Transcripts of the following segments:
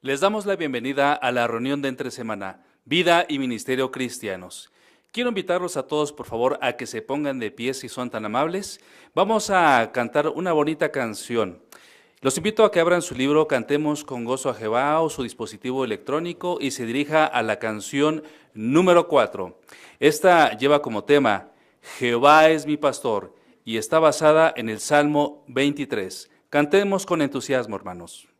Les damos la bienvenida a la reunión de entre semana, Vida y Ministerio Cristianos. Quiero invitarlos a todos, por favor, a que se pongan de pie si son tan amables. Vamos a cantar una bonita canción. Los invito a que abran su libro Cantemos con gozo a Jehová o su dispositivo electrónico y se dirija a la canción número 4. Esta lleva como tema Jehová es mi pastor y está basada en el Salmo 23. Cantemos con entusiasmo, hermanos.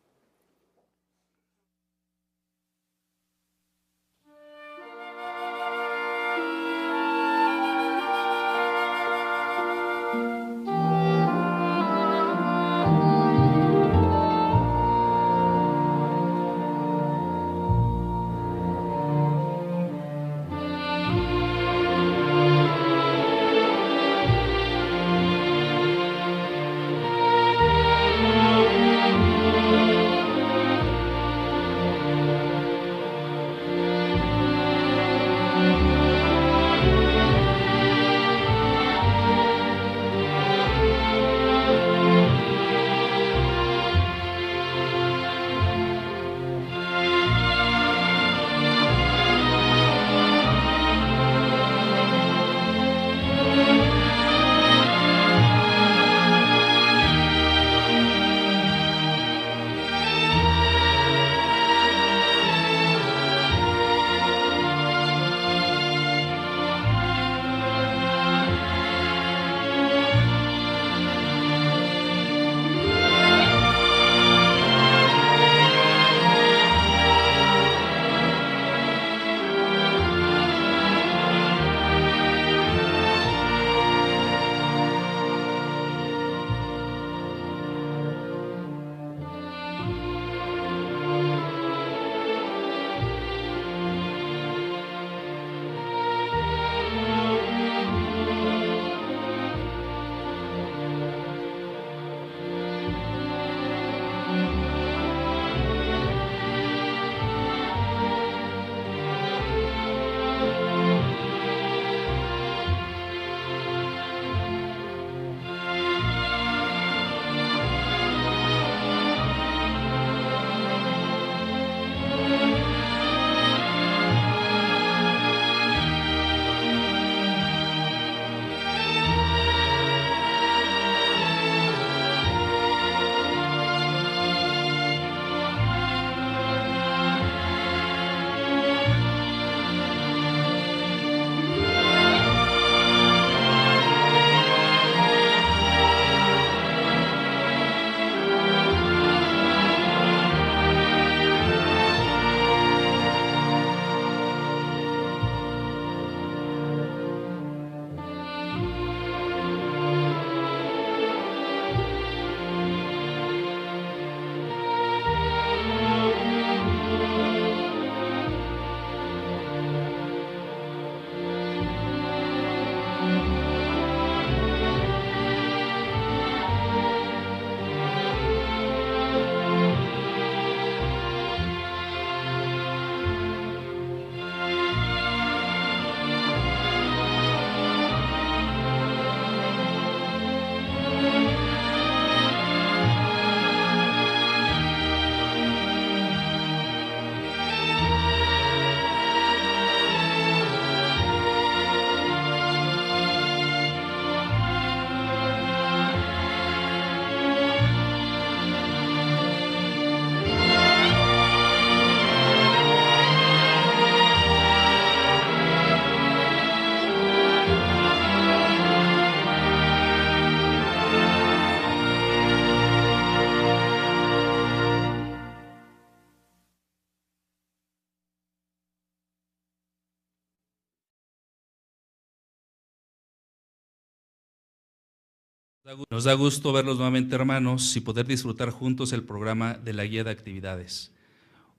Nos da gusto verlos nuevamente, hermanos, y poder disfrutar juntos el programa de la guía de actividades.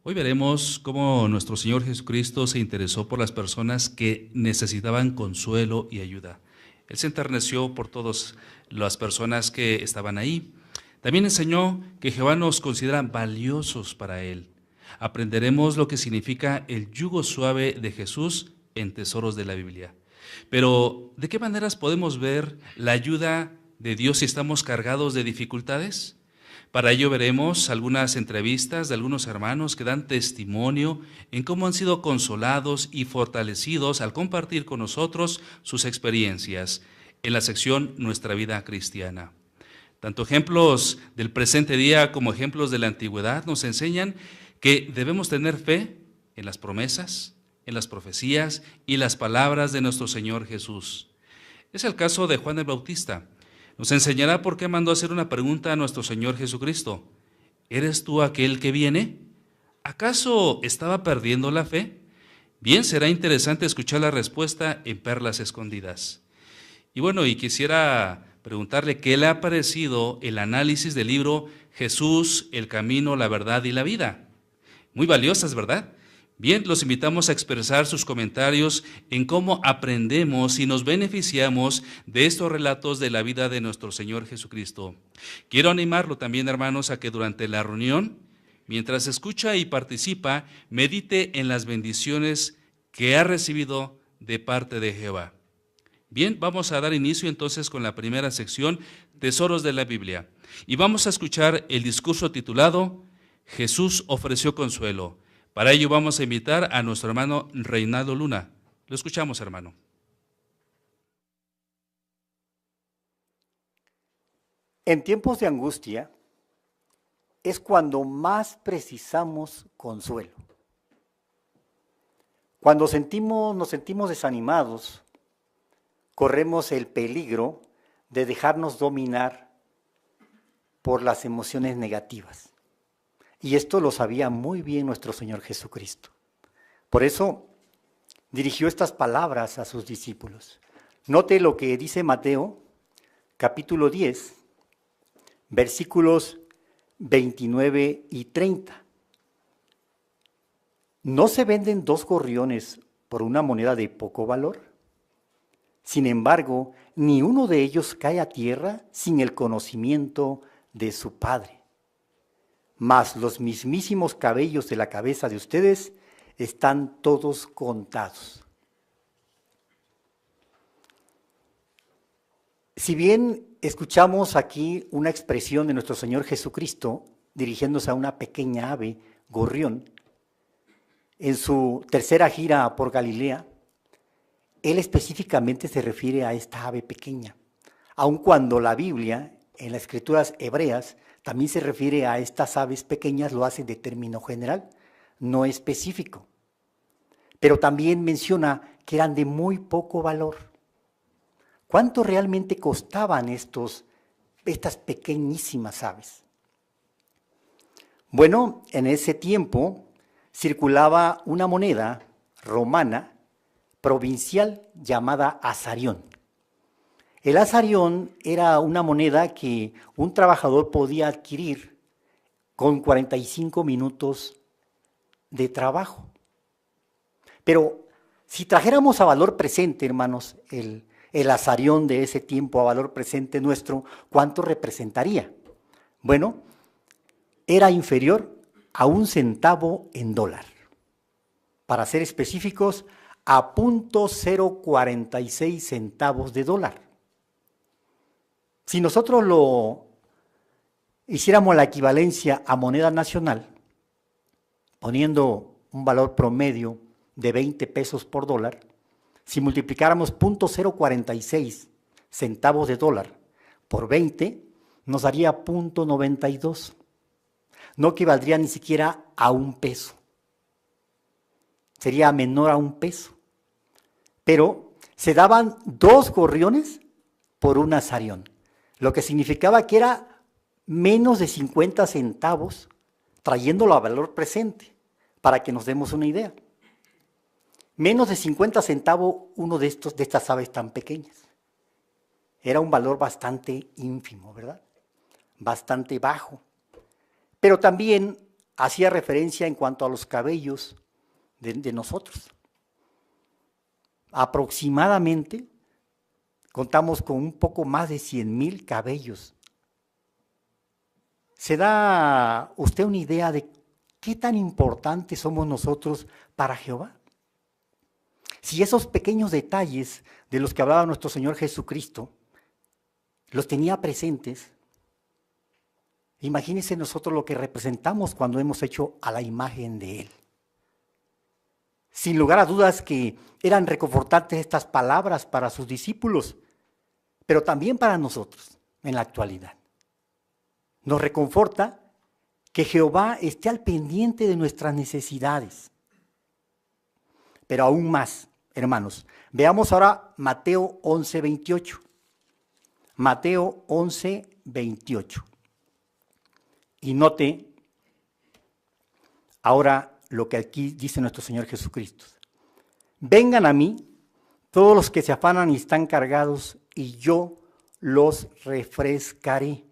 Hoy veremos cómo nuestro Señor Jesucristo se interesó por las personas que necesitaban consuelo y ayuda. Él se enterneció por todas las personas que estaban ahí. También enseñó que Jehová nos considera valiosos para Él. Aprenderemos lo que significa el yugo suave de Jesús en Tesoros de la Biblia. Pero, ¿de qué maneras podemos ver la ayuda de Dios si estamos cargados de dificultades? Para ello veremos algunas entrevistas de algunos hermanos que dan testimonio en cómo han sido consolados y fortalecidos al compartir con nosotros sus experiencias en la sección Nuestra Vida Cristiana. Tanto ejemplos del presente día como ejemplos de la antigüedad nos enseñan que debemos tener fe en las promesas, en las profecías y las palabras de nuestro Señor Jesús. Es el caso de Juan el Bautista. Nos enseñará por qué mandó hacer una pregunta a nuestro Señor Jesucristo. ¿Eres tú aquel que viene? ¿Acaso estaba perdiendo la fe? Bien, será interesante escuchar la respuesta en Perlas Escondidas. Y bueno, y quisiera preguntarle qué le ha parecido el análisis del libro Jesús, el camino, la verdad y la vida. Muy valiosas, ¿verdad? Bien, los invitamos a expresar sus comentarios en cómo aprendemos y nos beneficiamos de estos relatos de la vida de nuestro Señor Jesucristo. Quiero animarlo también, hermanos, a que durante la reunión, mientras escucha y participa, medite en las bendiciones que ha recibido de parte de Jehová. Bien, vamos a dar inicio entonces con la primera sección, Tesoros de la Biblia. Y vamos a escuchar el discurso titulado Jesús ofreció consuelo. Para ello vamos a invitar a nuestro hermano Reinaldo Luna. Lo escuchamos, hermano. En tiempos de angustia es cuando más precisamos consuelo. Cuando nos sentimos desanimados, corremos el peligro de dejarnos dominar por las emociones negativas. Y esto lo sabía muy bien nuestro Señor Jesucristo. Por eso dirigió estas palabras a sus discípulos. Note lo que dice Mateo, capítulo 10, versículos 29 y 30. ¿No se venden 2 gorriones por una moneda de poco valor? Sin embargo, ni uno de ellos cae a tierra sin el conocimiento de su Padre. Mas los mismísimos cabellos de la cabeza de ustedes están todos contados. Si bien escuchamos aquí una expresión de nuestro Señor Jesucristo dirigiéndose a una pequeña ave, gorrión, en su tercera gira por Galilea, Él específicamente se refiere a esta ave pequeña, aun cuando la Biblia, en las escrituras hebreas, también se refiere a estas aves pequeñas, lo hace de término general, no específico. Pero también menciona que eran de muy poco valor. ¿Cuánto realmente costaban estas pequeñísimas aves? Bueno, en ese tiempo circulaba una moneda romana provincial llamada azarión. El azarión era una moneda que un trabajador podía adquirir con 45 minutos de trabajo. Pero si trajéramos a valor presente, hermanos, el azarión de ese tiempo a valor presente nuestro, ¿cuánto representaría? Bueno, era inferior a 1 centavo en dólar. Para ser específicos, a 0.046 centavos de dólar. Si nosotros lo hiciéramos la equivalencia a moneda nacional, poniendo un valor promedio de 20 pesos por dólar, si multiplicáramos 0.046 centavos de dólar por 20, nos daría 0.92. No equivaldría ni siquiera a 1 peso. Sería menor a 1 peso. Pero se daban 2 gorriones por un azarión, lo que significaba que era menos de 50 centavos, trayéndolo a valor presente, para que nos demos una idea. Menos de 50 centavos uno de estas aves tan pequeñas. Era un valor bastante ínfimo, ¿verdad? Bastante bajo. Pero también hacía referencia en cuanto a los cabellos de nosotros. Aproximadamente contamos con un poco más de 100,000 cabellos. ¿Se da usted una idea de qué tan importantes somos nosotros para Jehová? Si esos pequeños detalles de los que hablaba nuestro Señor Jesucristo los tenía presentes, Imagínense nosotros lo que representamos cuando hemos hecho a la imagen de Él. Sin lugar a dudas que eran reconfortantes estas palabras para sus discípulos, pero también para nosotros en la actualidad. Nos reconforta que Jehová esté al pendiente de nuestras necesidades. Pero aún más, hermanos, veamos ahora Mateo 11:28. Mateo 11:28. Y note ahora lo que aquí dice nuestro Señor Jesucristo. Vengan a mí todos los que se afanan y están cargados, y yo los refrescaré.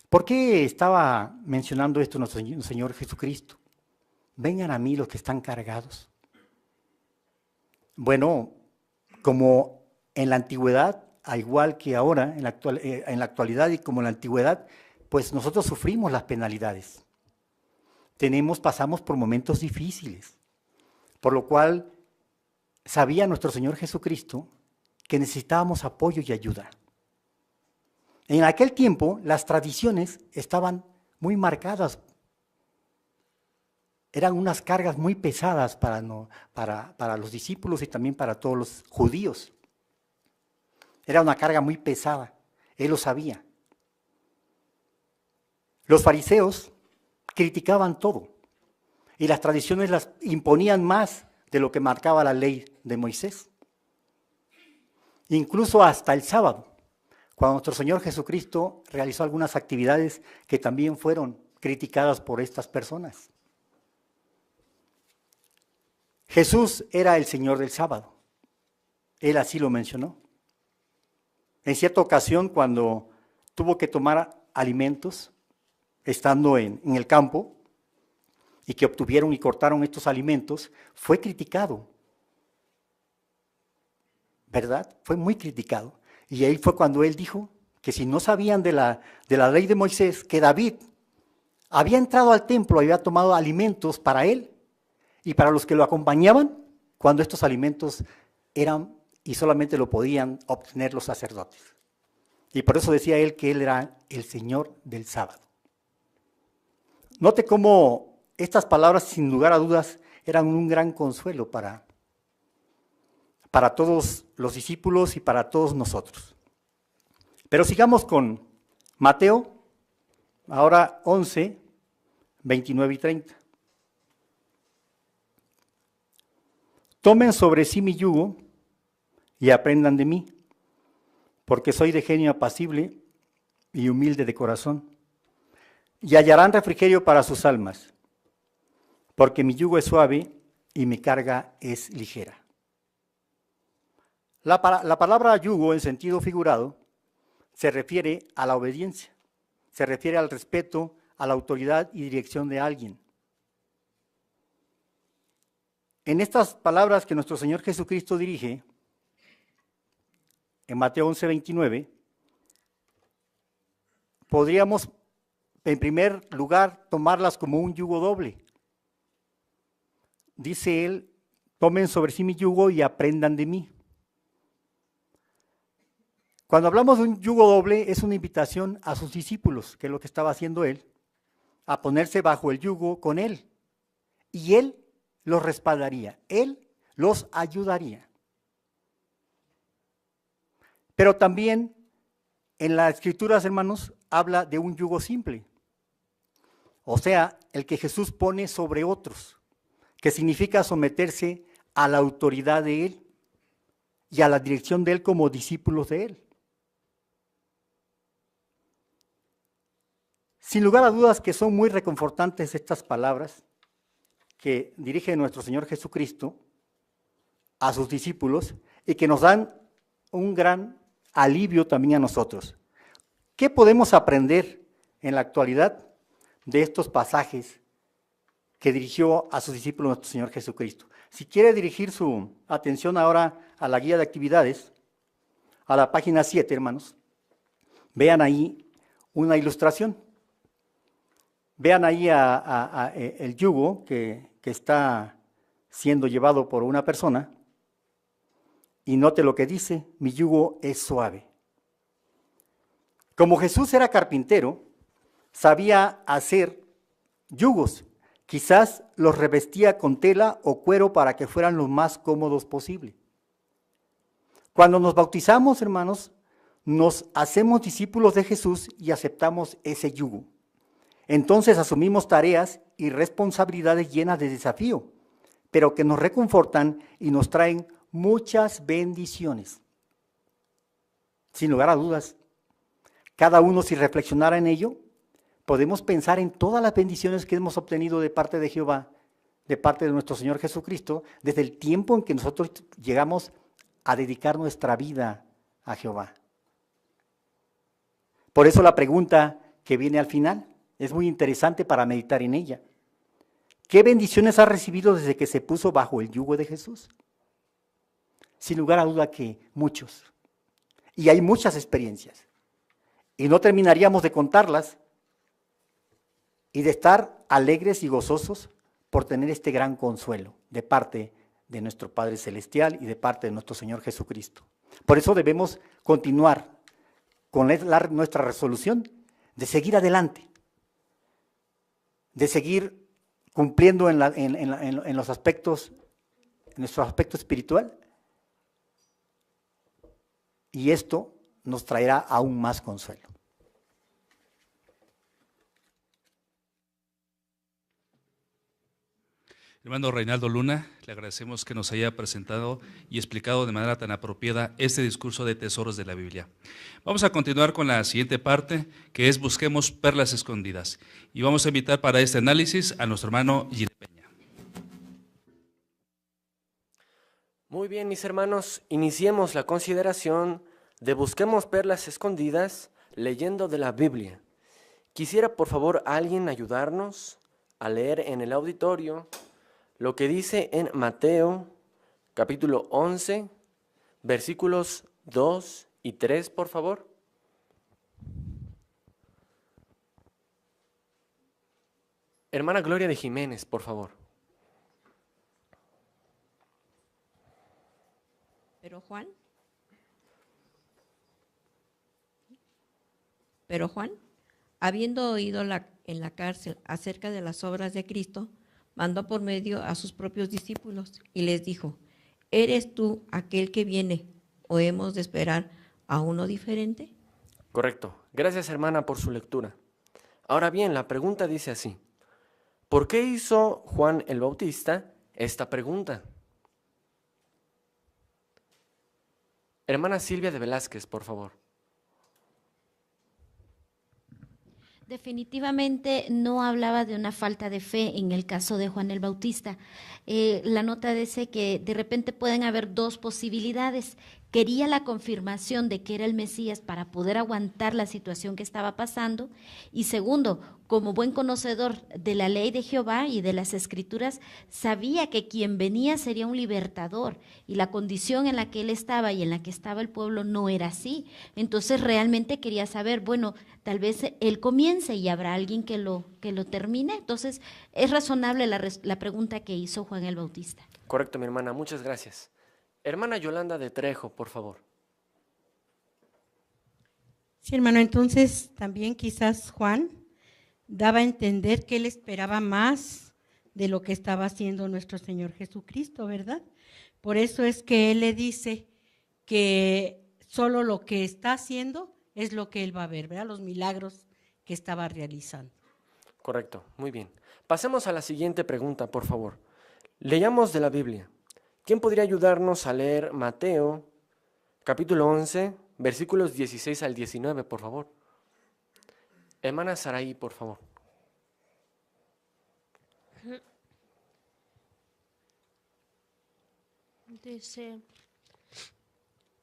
¿Por qué estaba mencionando esto nuestro Señor Jesucristo? Vengan a mí los que están cargados. Bueno, como en la antigüedad, al igual que ahora, en la actualidad y como en la antigüedad, pues nosotros sufrimos las penalidades. Pasamos por momentos difíciles, por lo cual sabía nuestro Señor Jesucristo que necesitábamos apoyo y ayuda. En aquel tiempo las tradiciones estaban muy marcadas, eran unas cargas muy pesadas para los discípulos y también para todos los judíos. Era una carga muy pesada, Él lo sabía. Los fariseos criticaban todo y las tradiciones las imponían más de lo que marcaba la ley de Moisés. Incluso hasta el sábado, cuando nuestro Señor Jesucristo realizó algunas actividades que también fueron criticadas por estas personas. Jesús era el Señor del sábado. Él así lo mencionó. En cierta ocasión, cuando tuvo que tomar alimentos, estando en el campo, y que obtuvieron y cortaron estos alimentos, fue criticado. ¿Verdad? Fue muy criticado. Y ahí fue cuando él dijo que si no sabían de la ley de Moisés, que David había entrado al templo, había tomado alimentos para él y para los que lo acompañaban, cuando estos alimentos eran y solamente lo podían obtener los sacerdotes. Y por eso decía él que él era el Señor del sábado. Note cómo estas palabras, sin lugar a dudas, eran un gran consuelo para todos los discípulos y para todos nosotros. Pero sigamos con Mateo, ahora 11, 29 y 30. Tomen sobre sí mi yugo y aprendan de mí, porque soy de genio apacible y humilde de corazón, y hallarán refrigerio para sus almas, porque mi yugo es suave y mi carga es ligera. La palabra yugo en sentido figurado se refiere a la obediencia, se refiere al respeto a la autoridad y dirección de alguien. En estas palabras que nuestro Señor Jesucristo dirige, en Mateo 11:29, podríamos en primer lugar tomarlas como un yugo doble. Dice él, tomen sobre sí mi yugo y aprendan de mí. Cuando hablamos de un yugo doble, es una invitación a sus discípulos, que es lo que estaba haciendo él, a ponerse bajo el yugo con él. Y él los respaldaría, él los ayudaría. Pero también en las Escrituras, hermanos, habla de un yugo simple. O sea, el que Jesús pone sobre otros, que significa someterse a la autoridad de Él y a la dirección de Él como discípulos de Él. Sin lugar a dudas que son muy reconfortantes estas palabras que dirige nuestro Señor Jesucristo a sus discípulos y que nos dan un gran alivio también a nosotros. ¿Qué podemos aprender en la actualidad de estos pasajes que dirigió a sus discípulos nuestro Señor Jesucristo? Si quiere dirigir su atención ahora a la guía de actividades, a la página 7, hermanos, vean ahí una ilustración. Vean ahí el yugo que está siendo llevado por una persona y note lo que dice, mi yugo es suave. Como Jesús era carpintero, sabía hacer yugos. Quizás los revestía con tela o cuero para que fueran lo más cómodos posible. Cuando nos bautizamos, hermanos, nos hacemos discípulos de Jesús y aceptamos ese yugo. Entonces asumimos tareas y responsabilidades llenas de desafío, pero que nos reconfortan y nos traen muchas bendiciones. Sin lugar a dudas, cada uno, si reflexionara en ello, podemos pensar en todas las bendiciones que hemos obtenido de parte de Jehová, de parte de nuestro Señor Jesucristo, desde el tiempo en que nosotros llegamos a dedicar nuestra vida a Jehová. Por eso la pregunta que viene al final es muy interesante para meditar en ella. ¿Qué bendiciones ha recibido desde que se puso bajo el yugo de Jesús? Sin lugar a duda que muchos. Y hay muchas experiencias. Y no terminaríamos de contarlas y de estar alegres y gozosos por tener este gran consuelo de parte de nuestro Padre Celestial y de parte de nuestro Señor Jesucristo. Por eso debemos continuar con nuestra resolución de seguir adelante, de seguir cumpliendo en los aspectos, en nuestro aspecto espiritual, y esto nos traerá aún más consuelo. Hermano Reinaldo Luna, le agradecemos que nos haya presentado y explicado de manera tan apropiada este discurso de tesoros de la Biblia. Vamos a continuar con la siguiente parte, que es Busquemos perlas escondidas. Y vamos a invitar para este análisis a nuestro hermano Gil Peña. Muy bien, mis hermanos, iniciemos la consideración de Busquemos perlas escondidas leyendo de la Biblia. Quisiera, por favor, alguien ayudarnos a leer en el auditorio lo que dice en Mateo, capítulo 11, versículos 2 y 3, por favor. Hermana Gloria de Jiménez, por favor. Pero Juan, habiendo oído en la cárcel acerca de las obras de Cristo, mandó por medio a sus propios discípulos y les dijo: ¿eres tú aquel que viene o hemos de esperar a uno diferente? Correcto. Gracias, hermana, por su lectura. Ahora bien, la pregunta dice así: ¿por qué hizo Juan el Bautista esta pregunta? Hermana Silvia de Velázquez, por favor. Definitivamente no hablaba de una falta de fe en el caso de Juan el Bautista. La nota dice que de repente pueden haber dos posibilidades. Quería la confirmación de que era el Mesías para poder aguantar la situación que estaba pasando. Y segundo, como buen conocedor de la ley de Jehová y de las Escrituras, sabía que quien venía sería un libertador y la condición en la que él estaba y en la que estaba el pueblo no era así. Entonces realmente quería saber, bueno, tal vez él comience y habrá alguien que lo termine. Entonces es razonable la pregunta que hizo Juan el Bautista. Correcto, mi hermana, muchas gracias. Hermana Yolanda de Trejo, por favor. Sí, hermano, entonces también quizás Juan daba a entender que él esperaba más de lo que estaba haciendo nuestro Señor Jesucristo, ¿verdad? Por eso es que él le dice que solo lo que está haciendo es lo que él va a ver, ¿verdad? Los milagros que estaba realizando. Correcto, muy bien. Pasemos a la siguiente pregunta, por favor. Leamos de la Biblia. ¿Quién podría ayudarnos a leer Mateo, capítulo 11, versículos 16 al 19, por favor? Hermana Saraí, por favor. Dice,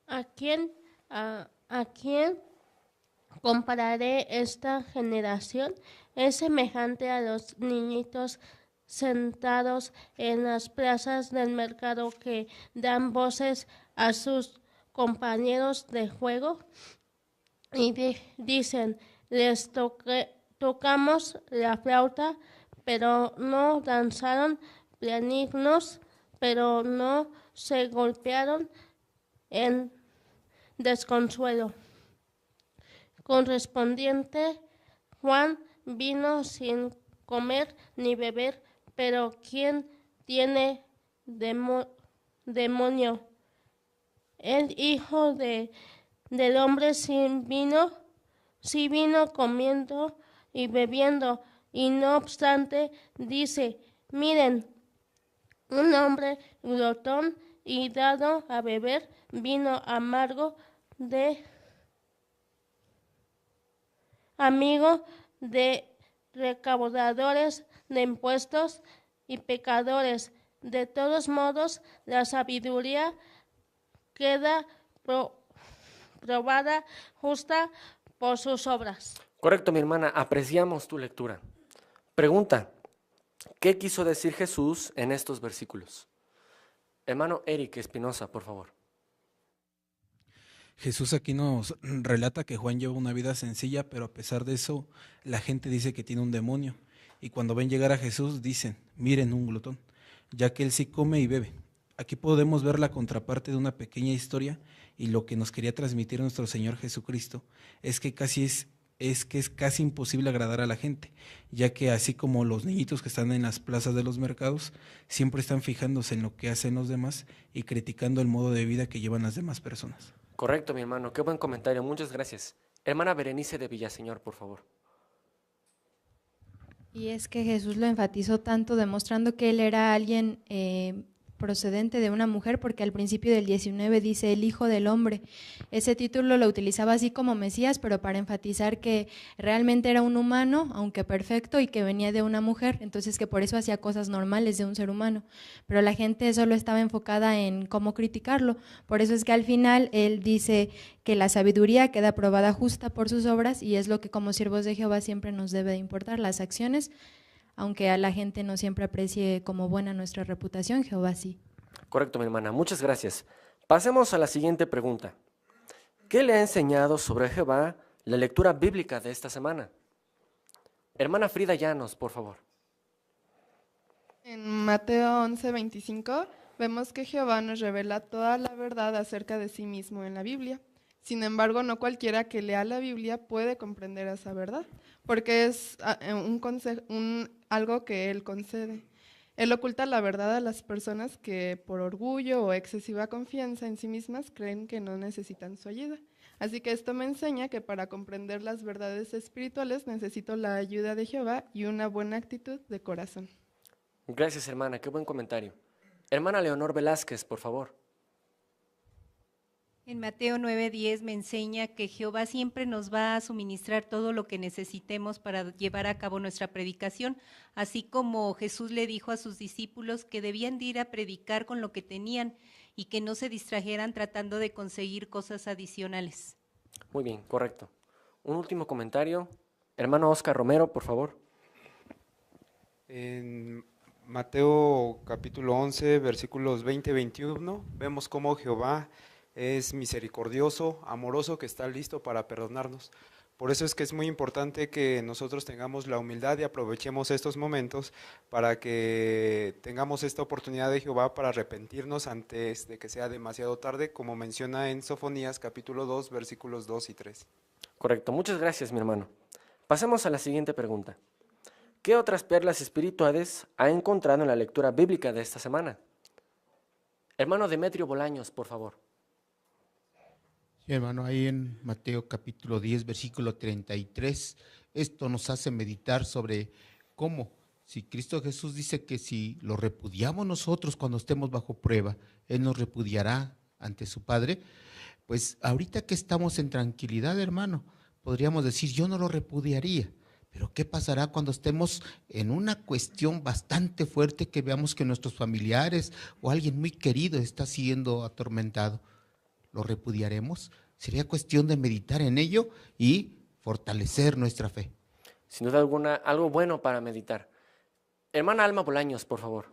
¿a quién compararé esta generación? Es semejante a los niñitos sentados en las plazas del mercado que dan voces a sus compañeros de juego y dicen, les tocamos la flauta, pero no danzaron, pianinos, pero no se golpearon en desconsuelo. correspondiente. Juan vino sin comer ni beber, pero ¿quién tiene demonio? El Hijo del Hombre sí vino comiendo y bebiendo, y no obstante dice, miren, un hombre glotón y dado a beber vino amargo, amigo de recaudadores de impuestos y pecadores. De todos modos, la sabiduría queda probada justa por sus obras. Correcto, mi hermana, apreciamos tu lectura. Pregunta, ¿qué quiso decir Jesús en estos versículos? Hermano Eric Espinosa, por favor. Jesús aquí nos relata que Juan lleva una vida sencilla, pero a pesar de eso, la gente dice que tiene un demonio. Y cuando ven llegar a Jesús, dicen, miren un glotón, ya que él sí come y bebe. Aquí podemos ver la contraparte de una pequeña historia, y lo que nos quería transmitir nuestro Señor Jesucristo es que es casi imposible agradar a la gente, ya que así como los niñitos que están en las plazas de los mercados, siempre están fijándose en lo que hacen los demás y criticando el modo de vida que llevan las demás personas. Correcto, mi hermano, qué buen comentario, muchas gracias. Hermana Berenice de Villaseñor, por favor. Y es que Jesús lo enfatizó tanto, demostrando que él era alguien procedente de una mujer, porque al principio del 19 dice el Hijo del Hombre. Ese título lo utilizaba así como Mesías, pero para enfatizar que realmente era un humano, aunque perfecto, y que venía de una mujer, entonces que por eso hacía cosas normales de un ser humano. Pero la gente solo estaba enfocada en cómo criticarlo. Por eso es que al final él dice que la sabiduría queda probada justa por sus obras, y es lo que como siervos de Jehová siempre nos debe de importar, las acciones. Aunque a la gente no siempre aprecie como buena nuestra reputación, Jehová sí. Correcto, mi hermana, muchas gracias. Pasemos a la siguiente pregunta. ¿Qué le ha enseñado sobre Jehová la lectura bíblica de esta semana? Hermana Frida Llanos, por favor. En Mateo 11:25 vemos que Jehová nos revela toda la verdad acerca de sí mismo en la Biblia. Sin embargo, no cualquiera que lea la Biblia puede comprender esa verdad, porque es algo que Él concede. Él oculta la verdad a las personas que por orgullo o excesiva confianza en sí mismas creen que no necesitan su ayuda. Así que esto me enseña que para comprender las verdades espirituales necesito la ayuda de Jehová y una buena actitud de corazón. Gracias, hermana, qué buen comentario. Hermana Leonor Velázquez, por favor. En Mateo 9:10 me enseña que Jehová siempre nos va a suministrar todo lo que necesitemos para llevar a cabo nuestra predicación, así como Jesús le dijo a sus discípulos que debían de ir a predicar con lo que tenían y que no se distrajeran tratando de conseguir cosas adicionales. Muy bien, correcto. Un último comentario. Hermano Oscar Romero, por favor. En Mateo capítulo 11, versículos 20 y 21, vemos cómo Jehová es misericordioso, amoroso, que está listo para perdonarnos. Por eso es que es muy importante que nosotros tengamos la humildad y aprovechemos estos momentos para que tengamos esta oportunidad de Jehová para arrepentirnos antes de que sea demasiado tarde, como menciona en Sofonías capítulo 2, versículos 2 y 3. Correcto, muchas gracias, mi hermano. Pasemos a la siguiente pregunta. ¿Qué otras perlas espirituales ha encontrado en la lectura bíblica de esta semana? Hermano Demetrio Bolaños, por favor. Sí, hermano, ahí en Mateo capítulo 10, versículo 33, esto nos hace meditar sobre cómo, si Cristo Jesús dice que si lo repudiamos nosotros cuando estemos bajo prueba, Él nos repudiará ante su Padre, pues ahorita que estamos en tranquilidad, hermano, podríamos decir, yo no lo repudiaría, pero ¿qué pasará cuando estemos en una cuestión bastante fuerte, que veamos que nuestros familiares o alguien muy querido está siendo atormentado? ¿Lo repudiaremos? Sería cuestión de meditar en ello y fortalecer nuestra fe. Sin duda alguna, algo bueno para meditar. Hermana Alma Bolaños, por favor.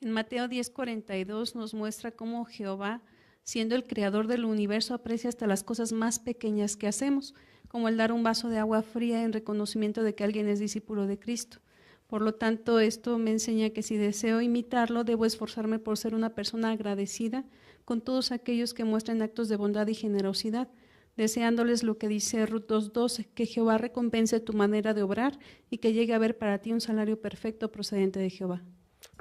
En Mateo 10:42 nos muestra cómo Jehová, siendo el creador del universo, aprecia hasta las cosas más pequeñas que hacemos, como el dar un vaso de agua fría en reconocimiento de que alguien es discípulo de Cristo. Por lo tanto, esto me enseña que si deseo imitarlo, debo esforzarme por ser una persona agradecida con todos aquellos que muestran actos de bondad y generosidad, deseándoles lo que dice Ruth 2:12, que Jehová recompense tu manera de obrar y que llegue a haber para ti un salario perfecto procedente de Jehová.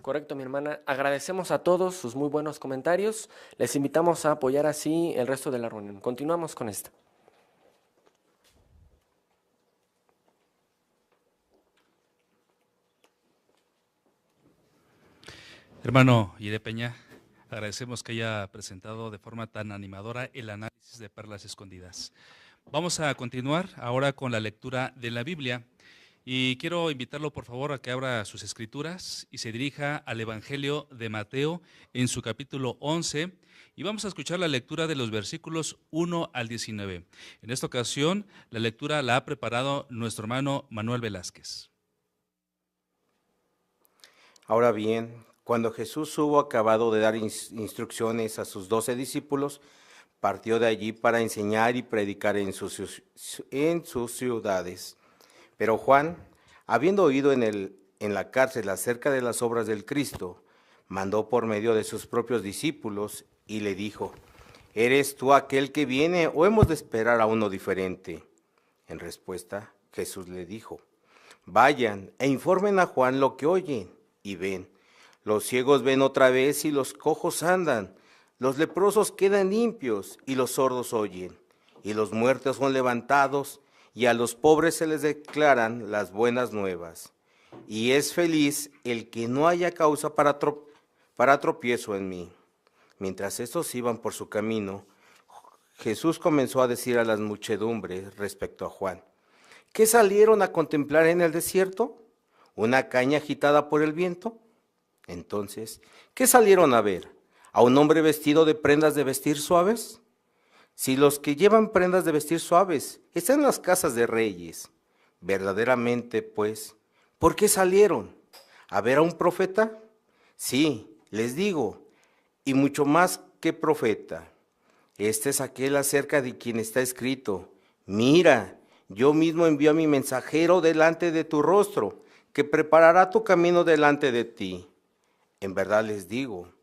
Correcto, mi hermana. Agradecemos a todos sus muy buenos comentarios. Les invitamos a apoyar así el resto de la reunión. Continuamos con esta. Hermano Ide Peña, agradecemos que haya presentado de forma tan animadora el análisis de perlas escondidas. Vamos a continuar ahora con la lectura de la Biblia y quiero invitarlo por favor a que abra sus escrituras y se dirija al Evangelio de Mateo en su capítulo 11 y vamos a escuchar la lectura de los versículos 1 al 19. En esta ocasión la lectura la ha preparado nuestro hermano Manuel Velázquez. Ahora bien, cuando Jesús hubo acabado de dar instrucciones a sus 12 discípulos, partió de allí para enseñar y predicar en sus ciudades. Pero Juan, habiendo oído en la cárcel acerca de las obras del Cristo, mandó por medio de sus propios discípulos y le dijo: ¿Eres tú aquel que viene o hemos de esperar a uno diferente? En respuesta, Jesús le dijo: Vayan e informen a Juan lo que oyen y ven. Los ciegos ven otra vez y los cojos andan, los leprosos quedan limpios y los sordos oyen, y los muertos son levantados, y a los pobres se les declaran las buenas nuevas. Y es feliz el que no haya causa para tropiezo en mí. Mientras estos iban por su camino, Jesús comenzó a decir a las muchedumbres respecto a Juan: ¿Qué salieron a contemplar en el desierto? ¿Una caña agitada por el viento? Entonces, ¿qué salieron a ver? ¿A un hombre vestido de prendas de vestir suaves? Si los que llevan prendas de vestir suaves están en las casas de reyes, verdaderamente, pues, ¿por qué salieron? ¿A ver a un profeta? Sí, les digo, y mucho más que profeta. Este es aquel acerca de quien está escrito: Mira, yo mismo envío a mi mensajero delante de tu rostro, que preparará tu camino delante de ti. En verdad les digo,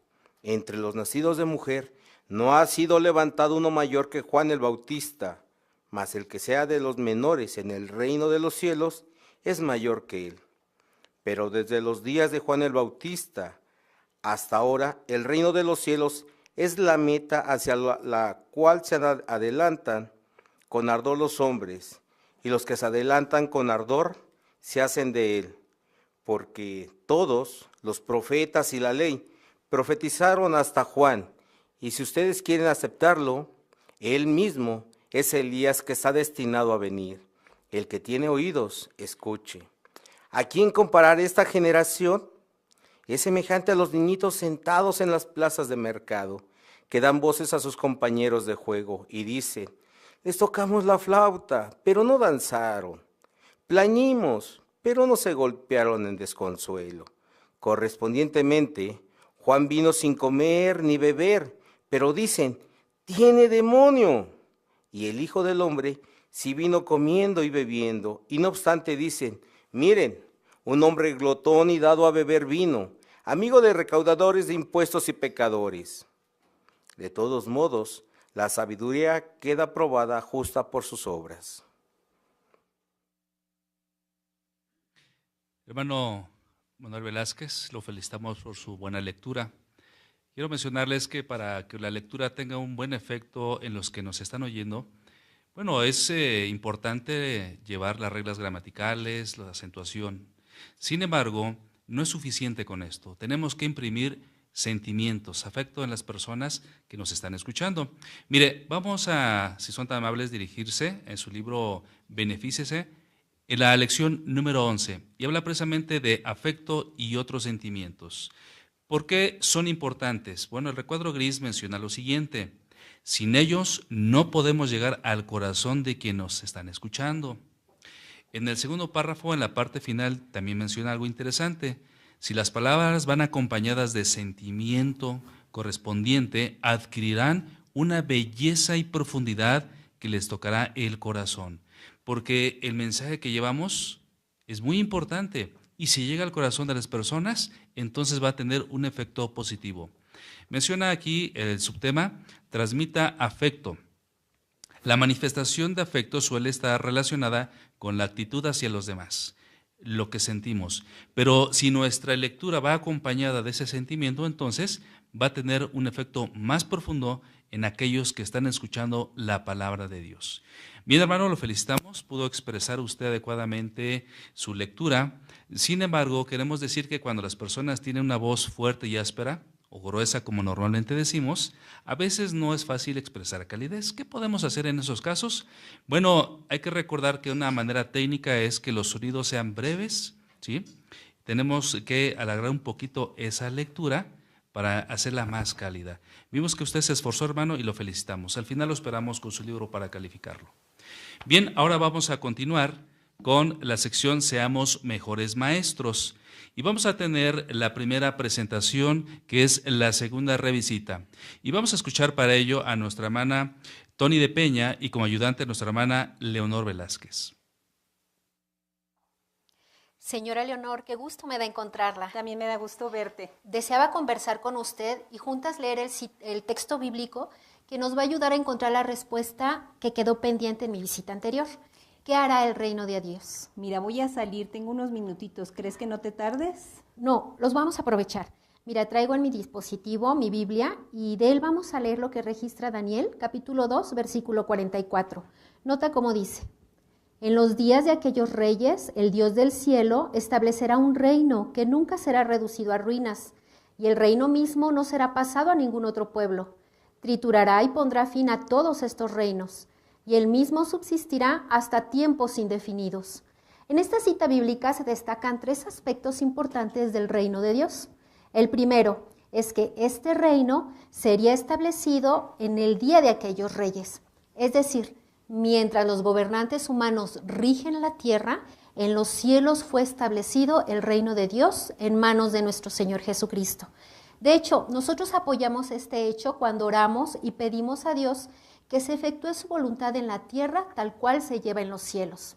entre los nacidos de mujer no ha sido levantado uno mayor que Juan el Bautista, mas el que sea de los menores en el reino de los cielos es mayor que él. Pero desde los días de Juan el Bautista hasta ahora, el reino de los cielos es la meta hacia la cual se adelantan con ardor los hombres, y los que se adelantan con ardor se hacen de él, porque todos los profetas y la ley profetizaron hasta Juan, y si ustedes quieren aceptarlo, él mismo es Elías que está destinado a venir. El que tiene oídos, escuche. ¿A quién comparar esta generación? Es semejante a los niñitos sentados en las plazas de mercado, que dan voces a sus compañeros de juego y dicen: les tocamos la flauta, pero no danzaron. Plañimos, pero no se golpearon en desconsuelo. Correspondientemente, Juan vino sin comer ni beber, pero dicen: tiene demonio. Y el Hijo del Hombre sí vino comiendo y bebiendo, y no obstante dicen: miren, un hombre glotón y dado a beber vino, amigo de recaudadores de impuestos y pecadores. De todos modos, la sabiduría queda probada justa por sus obras. Hermano Manuel Velázquez, lo felicitamos por su buena lectura. Quiero mencionarles que para que la lectura tenga un buen efecto en los que nos están oyendo, bueno, es importante llevar las reglas gramaticales, la acentuación. Sin embargo, no es suficiente con esto. Tenemos que imprimir sentimientos, afecto en las personas que nos están escuchando. Mire, vamos a, si son tan amables, dirigirse en su libro Benefícese, en la lección número 11, y habla precisamente de afecto y otros sentimientos. ¿Por qué son importantes? Bueno, el recuadro gris menciona lo siguiente: sin ellos no podemos llegar al corazón de quienes nos están escuchando. En el segundo párrafo, en la parte final, también menciona algo interesante: si las palabras van acompañadas de sentimiento correspondiente, adquirirán una belleza y profundidad que les tocará el corazón. Porque el mensaje que llevamos es muy importante y si llega al corazón de las personas, entonces va a tener un efecto positivo. Menciona aquí el subtema: transmita afecto. La manifestación de afecto suele estar relacionada con la actitud hacia los demás, lo que sentimos. Pero si nuestra lectura va acompañada de ese sentimiento, entonces va a tener un efecto más profundo en aquellos que están escuchando la palabra de Dios. Bien, hermano, lo felicitamos, pudo expresar usted adecuadamente su lectura. Sin embargo, queremos decir que cuando las personas tienen una voz fuerte y áspera, o gruesa como normalmente decimos, a veces no es fácil expresar calidez. ¿Qué podemos hacer en esos casos? Bueno, hay que recordar que una manera técnica es que los sonidos sean breves, ¿sí? Tenemos que alargar un poquito esa lectura para hacerla más cálida. Vimos que usted se esforzó, hermano, y lo felicitamos. Al final lo esperamos con su libro para calificarlo. Bien, ahora vamos a continuar con la sección Seamos Mejores Maestros. Y vamos a tener la primera presentación, que es la segunda revisita. Y vamos a escuchar para ello a nuestra hermana Tony de Peña y como ayudante a nuestra hermana Leonor Velázquez. Señora Leonor, qué gusto me da encontrarla. También me da gusto verte. Deseaba conversar con usted y juntas leer el texto bíblico que nos va a ayudar a encontrar la respuesta que quedó pendiente en mi visita anterior. ¿Qué hará el reino de Dios? Mira, voy a salir, tengo unos minutitos. ¿Crees que no te tardes? No, los vamos a aprovechar. Mira, traigo en mi dispositivo mi Biblia y de él vamos a leer lo que registra Daniel, capítulo 2, versículo 44. Nota cómo dice: en los días de aquellos reyes, el Dios del cielo establecerá un reino que nunca será reducido a ruinas, y el reino mismo no será pasado a ningún otro pueblo. Triturará y pondrá fin a todos estos reinos, y él mismo subsistirá hasta tiempos indefinidos. En esta cita bíblica se destacan 3 aspectos importantes del reino de Dios. El primero es que este reino sería establecido en el día de aquellos reyes, es decir, mientras los gobernantes humanos rigen la tierra, en los cielos fue establecido el reino de Dios en manos de nuestro Señor Jesucristo. De hecho, nosotros apoyamos este hecho cuando oramos y pedimos a Dios que se efectúe su voluntad en la tierra tal cual se lleva en los cielos.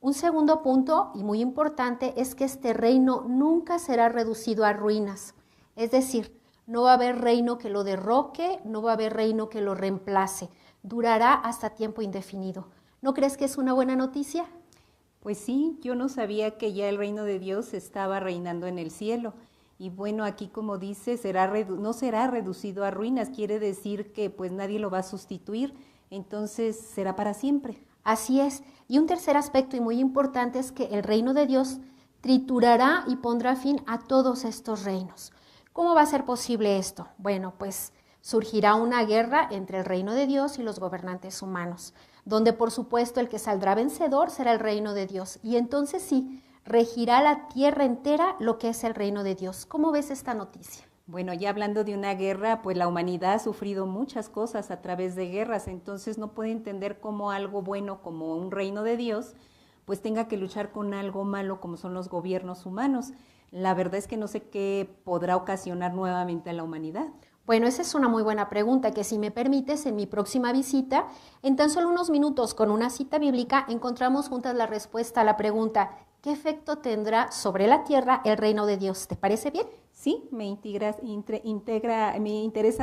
Un segundo punto, y muy importante, es que este reino nunca será reducido a ruinas. Es decir, no va a haber reino que lo derroque, no va a haber reino que lo reemplace. Durará hasta tiempo indefinido. ¿No crees que es una buena noticia? Pues sí, yo no sabía que ya el reino de Dios estaba reinando en el cielo. Y bueno, aquí como dice, no será reducido a ruinas, quiere decir que pues nadie lo va a sustituir, entonces será para siempre. Así es. Y un tercer aspecto y muy importante es que el reino de Dios triturará y pondrá fin a todos estos reinos. ¿Cómo va a ser posible esto? Bueno, pues surgirá una guerra entre el reino de Dios y los gobernantes humanos, donde por supuesto el que saldrá vencedor será el reino de Dios. Y entonces sí, regirá la tierra entera lo que es el reino de Dios. ¿Cómo ves esta noticia? Bueno, ya hablando de una guerra, pues la humanidad ha sufrido muchas cosas a través de guerras, entonces no puede entender cómo algo bueno como un reino de Dios, pues tenga que luchar con algo malo como son los gobiernos humanos. La verdad es que no sé qué podrá ocasionar nuevamente a la humanidad. Bueno, esa es una muy buena pregunta que, si me permites, en mi próxima visita, en tan solo unos minutos con una cita bíblica, encontramos juntas la respuesta a la pregunta: ¿qué efecto tendrá sobre la tierra el reino de Dios? ¿Te parece bien? Sí, me interesa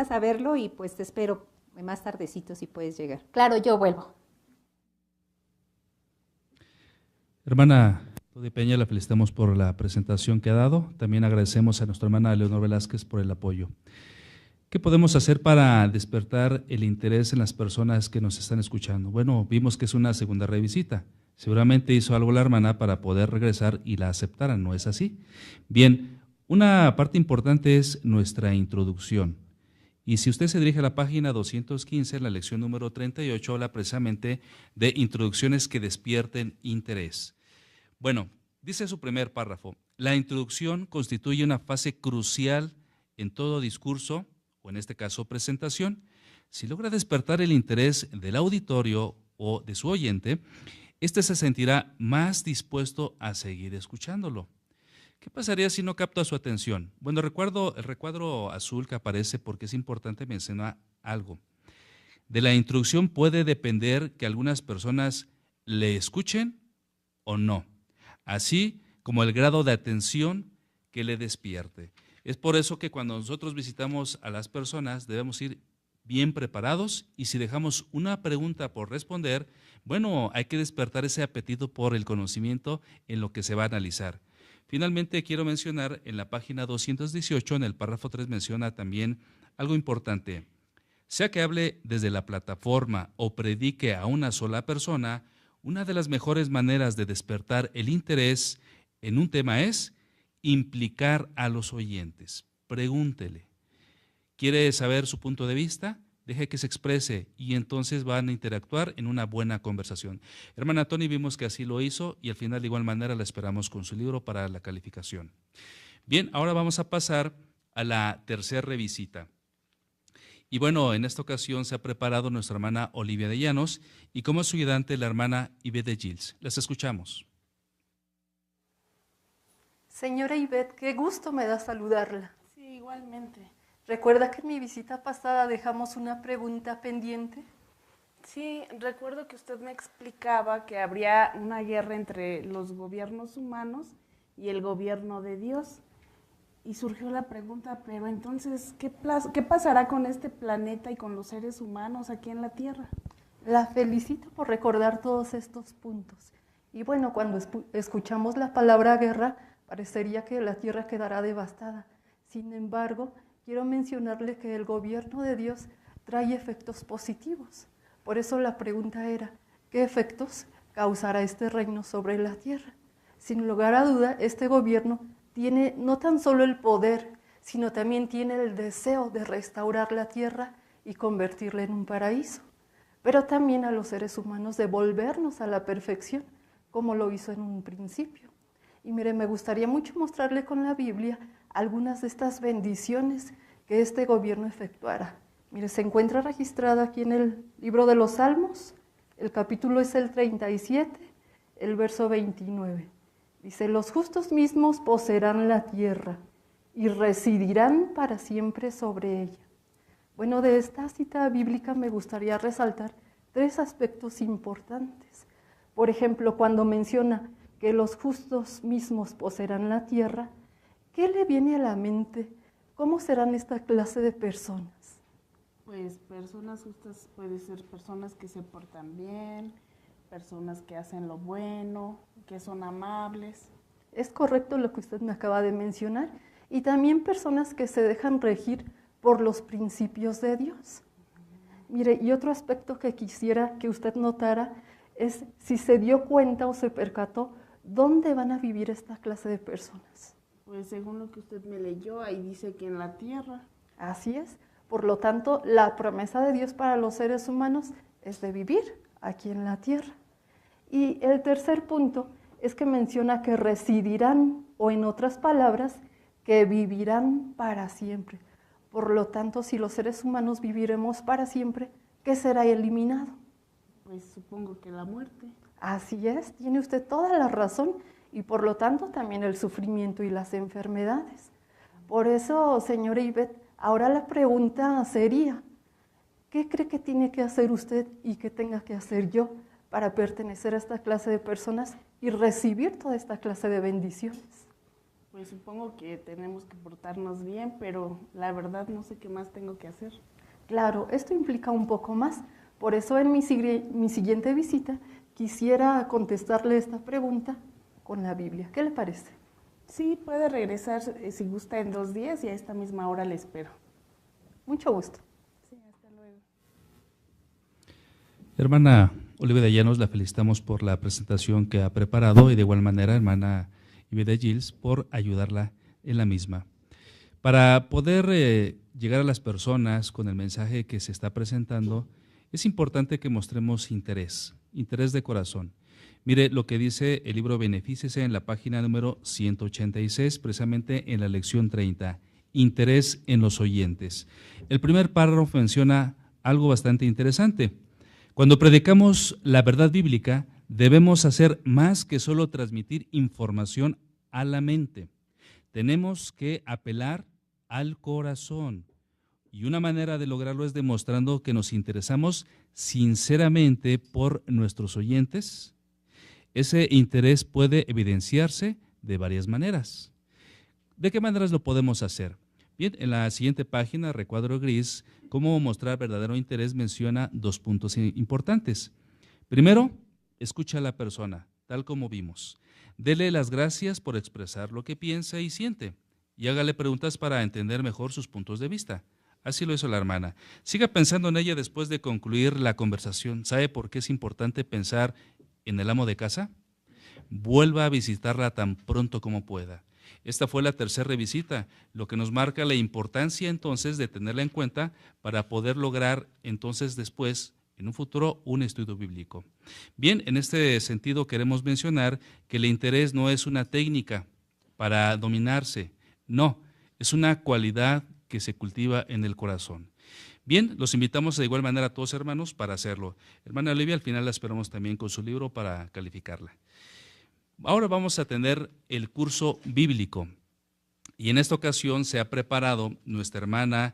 saberlo y pues te espero más tardecito si puedes llegar. Claro, yo vuelvo. Hermana de Peña, la felicitamos por la presentación que ha dado. También agradecemos a nuestra hermana Leonor Velázquez por el apoyo. ¿Qué podemos hacer para despertar el interés en las personas que nos están escuchando? Bueno, vimos que es una segunda revisita. Seguramente hizo algo la hermana para poder regresar y la aceptaran, ¿no es así? Bien, una parte importante es nuestra introducción. Y si usted se dirige a la página 215, la lección número 38, habla precisamente de introducciones que despierten interés. Bueno, dice su primer párrafo: la introducción constituye una fase crucial en todo discurso, o en este caso presentación. Si logra despertar el interés del auditorio o de su oyente, éste se sentirá más dispuesto a seguir escuchándolo. ¿Qué pasaría si no capta su atención? Bueno, el recuadro azul que aparece, porque es importante mencionar algo. De la introducción puede depender que algunas personas le escuchen o no, así como el grado de atención que le despierte. Es por eso que cuando nosotros visitamos a las personas debemos ir bien preparados, y si dejamos una pregunta por responder, bueno, hay que despertar ese apetito por el conocimiento en lo que se va a analizar. Finalmente, quiero mencionar en la página 218, en el párrafo 3, menciona también algo importante. Sea que hable desde la plataforma o predique a una sola persona, una de las mejores maneras de despertar el interés en un tema es implicar a los oyentes. Pregúntele. ¿Quiere saber su punto de vista? Deje que se exprese y entonces van a interactuar en una buena conversación. Hermana Tony, vimos que así lo hizo y al final de igual manera la esperamos con su libro para la calificación. Bien, ahora vamos a pasar a la tercera revisita. Y bueno, en esta ocasión se ha preparado nuestra hermana Olivia de Llanos y como su ayudante la hermana Ivette de Gils. Las escuchamos. Señora Ivette, qué gusto me da saludarla. Sí, igualmente. ¿Recuerda que en mi visita pasada dejamos una pregunta pendiente? Sí, recuerdo que usted me explicaba que habría una guerra entre los gobiernos humanos y el gobierno de Dios. Y surgió la pregunta, pero entonces, ¿qué pasará con este planeta y con los seres humanos aquí en la Tierra? La felicito por recordar todos estos puntos. Y bueno, cuando escuchamos la palabra guerra, parecería que la Tierra quedará devastada. Sin embargo, quiero mencionarle que el gobierno de Dios trae efectos positivos. Por eso la pregunta era, ¿qué efectos causará este reino sobre la Tierra? Sin lugar a duda, este gobierno tiene no tan solo el poder, sino también tiene el deseo de restaurar la tierra y convertirla en un paraíso, pero también a los seres humanos devolvernos a la perfección, como lo hizo en un principio. Y mire, me gustaría mucho mostrarle con la Biblia algunas de estas bendiciones que este gobierno efectuará. Mire, se encuentra registrada aquí en el libro de los Salmos, el capítulo es el 37, el verso 29. Dice, los justos mismos poseerán la tierra y residirán para siempre sobre ella. Bueno, de esta cita bíblica me gustaría resaltar 3 aspectos importantes. Por ejemplo, cuando menciona que los justos mismos poseerán la tierra, ¿qué le viene a la mente? ¿Cómo serán esta clase de personas? Pues personas justas pueden ser personas que se portan bien, personas que hacen lo bueno, que son amables. Es correcto lo que usted me acaba de mencionar. Y también personas que se dejan regir por los principios de Dios. Mire, y otro aspecto que quisiera que usted notara es si se dio cuenta o se percató dónde van a vivir esta clase de personas. Pues según lo que usted me leyó, ahí dice que en la tierra. Así es. Por lo tanto, la promesa de Dios para los seres humanos es de vivir aquí en la tierra. Y el tercer punto es que menciona que residirán, o en otras palabras, que vivirán para siempre. Por lo tanto, si los seres humanos viviremos para siempre, ¿qué será eliminado? Pues supongo que la muerte. Así es, tiene usted toda la razón, y por lo tanto también el sufrimiento y las enfermedades. Por eso, señora Ivette, ahora la pregunta sería, ¿qué cree que tiene que hacer usted y qué tenga que hacer yo para pertenecer a esta clase de personas y recibir toda esta clase de bendiciones? Pues supongo que tenemos que portarnos bien, pero la verdad no sé qué más tengo que hacer. Claro, esto implica un poco más. Por eso en mi siguiente visita quisiera contestarle esta pregunta con la Biblia. ¿Qué le parece? Sí, puede regresar si gusta en 2 días y a esta misma hora le espero. Mucho gusto. Sí, hasta luego. Hermana Olivia de Llanos, la felicitamos por la presentación que ha preparado y de igual manera, hermana Ivette de Gils, por ayudarla en la misma. Para poder llegar a las personas con el mensaje que se está presentando, es importante que mostremos interés de corazón. Mire lo que dice el libro Benefícese en la página número 186, precisamente en la lección 30, interés en los oyentes. El primer párrafo menciona algo bastante interesante. Cuando predicamos la verdad bíblica, debemos hacer más que solo transmitir información a la mente. Tenemos que apelar al corazón. Y una manera de lograrlo es demostrando que nos interesamos sinceramente por nuestros oyentes. Ese interés puede evidenciarse de varias maneras. ¿De qué maneras lo podemos hacer? Bien, en la siguiente página, recuadro gris, cómo mostrar verdadero interés, menciona 2 puntos importantes. Primero, escucha a la persona, tal como vimos. Dele las gracias por expresar lo que piensa y siente, y hágale preguntas para entender mejor sus puntos de vista. Así lo hizo la hermana. Siga pensando en ella después de concluir la conversación. ¿Sabe por qué es importante pensar en el amo de casa? Vuelva a visitarla tan pronto como pueda. Esta fue la tercera visita, lo que nos marca la importancia entonces de tenerla en cuenta para poder lograr entonces después, en un futuro, un estudio bíblico. Bien, en este sentido queremos mencionar que el interés no es una técnica para dominarse, no, es una cualidad que se cultiva en el corazón. Bien, los invitamos de igual manera a todos hermanos para hacerlo. Hermana Olivia, al final la esperamos también con su libro para calificarla. Ahora vamos a tener el curso bíblico y en esta ocasión se ha preparado nuestra hermana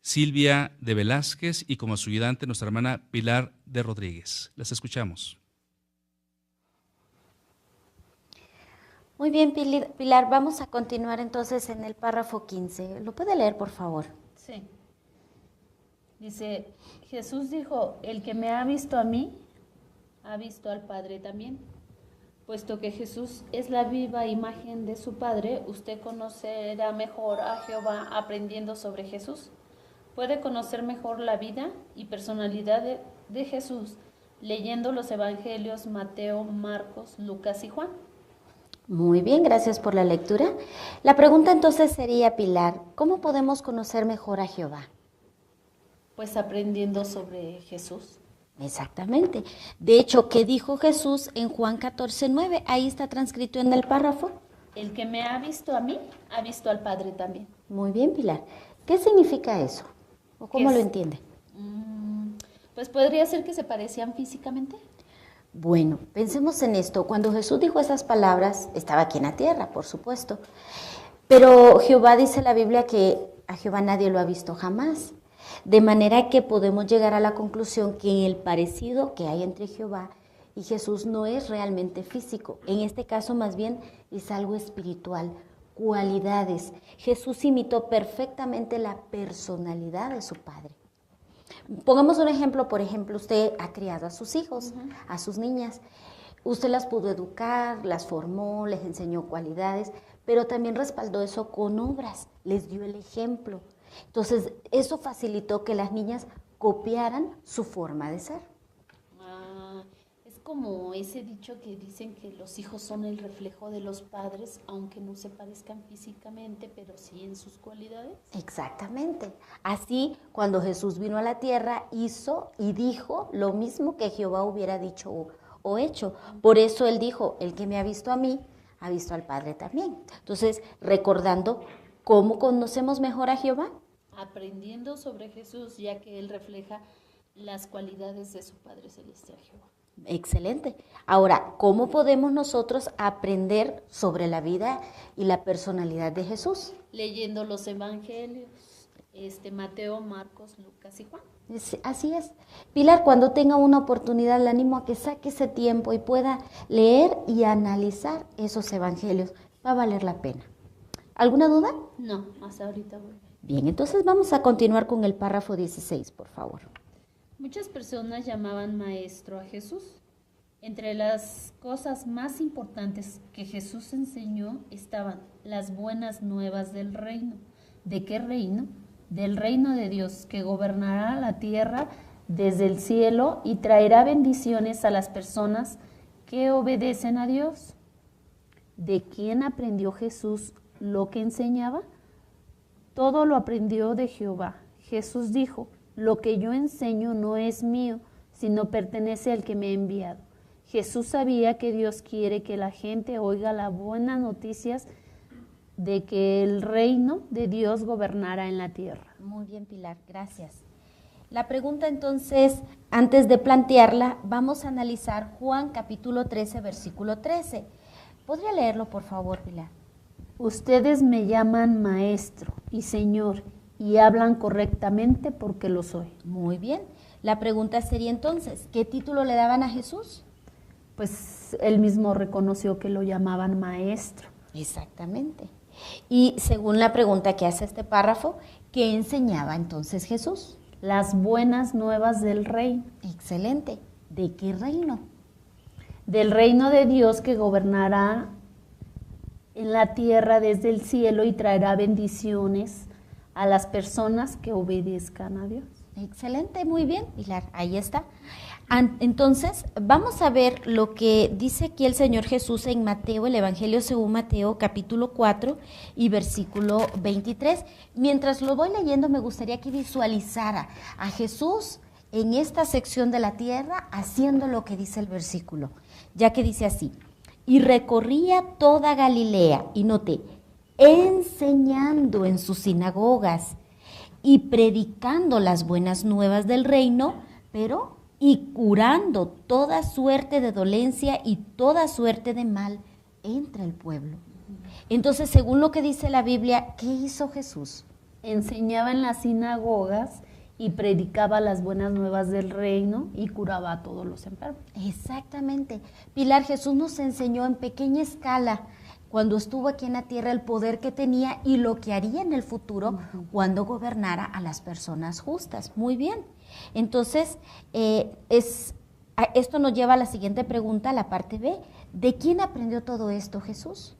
Silvia de Velázquez y como su ayudante nuestra hermana Pilar de Rodríguez. Las escuchamos. Muy bien, Pilar, vamos a continuar entonces en el párrafo 15. ¿Lo puede leer, por favor? Sí. Dice, Jesús dijo, el que me ha visto a mí, ha visto al Padre también. Puesto que Jesús es la viva imagen de su Padre, usted conocerá mejor a Jehová aprendiendo sobre Jesús. Puede conocer mejor la vida y personalidad de Jesús leyendo los evangelios Mateo, Marcos, Lucas y Juan. Muy bien, gracias por la lectura. La pregunta entonces sería, Pilar, ¿cómo podemos conocer mejor a Jehová? Pues aprendiendo sobre Jesús. Exactamente. De hecho, ¿qué dijo Jesús en Juan 14:9? Ahí está transcrito en el párrafo. El que me ha visto a mí, ha visto al Padre también. Muy bien, Pilar. ¿Qué significa eso? ¿O cómo lo entiende? Pues podría ser que se parecían físicamente. Bueno, pensemos en esto. Cuando Jesús dijo esas palabras, estaba aquí en la tierra, por supuesto. Pero Jehová dice en la Biblia que a Jehová nadie lo ha visto jamás. De manera que podemos llegar a la conclusión que el parecido que hay entre Jehová y Jesús no es realmente físico. En este caso, más bien, es algo espiritual, cualidades. Jesús imitó perfectamente la personalidad de su Padre. Pongamos un ejemplo, por ejemplo, usted ha criado a sus hijos, a sus niñas. Usted las pudo educar, las formó, les enseñó cualidades, pero también respaldó eso con obras, les dio el ejemplo. Entonces, eso facilitó que las niñas copiaran su forma de ser. Es como ese dicho que dicen que los hijos son el reflejo de los padres, aunque no se parezcan físicamente, pero sí en sus cualidades. Exactamente. Así, cuando Jesús vino a la tierra, hizo y dijo lo mismo que Jehová hubiera dicho o hecho. Por eso Él dijo, el que me ha visto a mí, ha visto al Padre también. Entonces, recordando cómo conocemos mejor a Jehová. Aprendiendo sobre Jesús, ya que Él refleja las cualidades de su Padre Celestial Jehová. Excelente. Ahora, ¿cómo podemos nosotros aprender sobre la vida y la personalidad de Jesús? Leyendo los evangelios, Mateo, Marcos, Lucas y Juan. Así es. Pilar, cuando tenga una oportunidad, le animo a que saque ese tiempo y pueda leer y analizar esos evangelios. Va a valer la pena. ¿Alguna duda? No, hasta ahorita voy. Bien, entonces vamos a continuar con el párrafo 16, por favor. Muchas personas llamaban maestro a Jesús. Entre las cosas más importantes que Jesús enseñó estaban las buenas nuevas del reino. ¿De qué reino? Del reino de Dios, que gobernará la tierra desde el cielo y traerá bendiciones a las personas que obedecen a Dios. ¿De quién aprendió Jesús lo que enseñaba? Todo lo aprendió de Jehová. Jesús dijo, lo que yo enseño no es mío, sino pertenece al que me ha enviado. Jesús sabía que Dios quiere que la gente oiga las buenas noticias de que el reino de Dios gobernara en la tierra. Muy bien, Pilar, gracias. La pregunta entonces, antes de plantearla, vamos a analizar Juan capítulo 13, versículo 13. ¿Podría leerlo, por favor, Pilar? Ustedes me llaman maestro y señor y hablan correctamente porque lo soy. Muy bien. La pregunta sería entonces, ¿qué título le daban a Jesús? Pues él mismo reconoció que lo llamaban maestro. Exactamente. Y según la pregunta que hace este párrafo, ¿qué enseñaba entonces Jesús? Las buenas nuevas del reino. Excelente. ¿De qué reino? Del reino de Dios que gobernará en la tierra desde el cielo y traerá bendiciones a las personas que obedezcan a Dios. Excelente, muy bien, Pilar, ahí está. Entonces, vamos a ver lo que dice aquí el Señor Jesús en Mateo, el Evangelio según Mateo, capítulo 4 y versículo 23. Mientras lo voy leyendo, me gustaría que visualizara a Jesús en esta sección de la tierra haciendo lo que dice el versículo, ya que dice así: y recorría toda Galilea, y noté, enseñando en sus sinagogas y predicando las buenas nuevas del reino, pero y curando toda suerte de dolencia y toda suerte de mal entre el pueblo. Entonces, según lo que dice la Biblia, ¿qué hizo Jesús? Enseñaba en las sinagogas y predicaba las buenas nuevas del reino y curaba a todos los enfermos. Exactamente. Pilar, Jesús nos enseñó en pequeña escala, cuando estuvo aquí en la tierra, el poder que tenía y lo que haría en el futuro cuando gobernara a las personas justas. Muy bien. Entonces, esto nos lleva a la siguiente pregunta, la parte B. ¿De quién aprendió todo esto Jesús?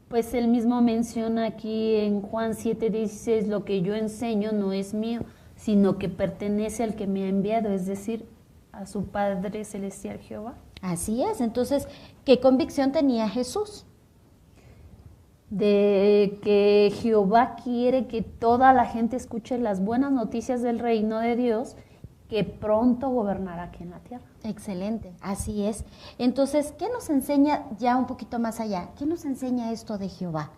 Pues él mismo menciona aquí en Juan 7:16, lo que yo enseño no es mío, sino que pertenece al que me ha enviado, es decir, a su Padre Celestial Jehová. Así es. Entonces, ¿qué convicción tenía Jesús? De que Jehová quiere que toda la gente escuche las buenas noticias del reino de Dios, que pronto gobernará aquí en la tierra. Excelente, así es. Entonces, ¿qué nos enseña ya un poquito más allá? ¿Qué nos enseña esto de Jehová?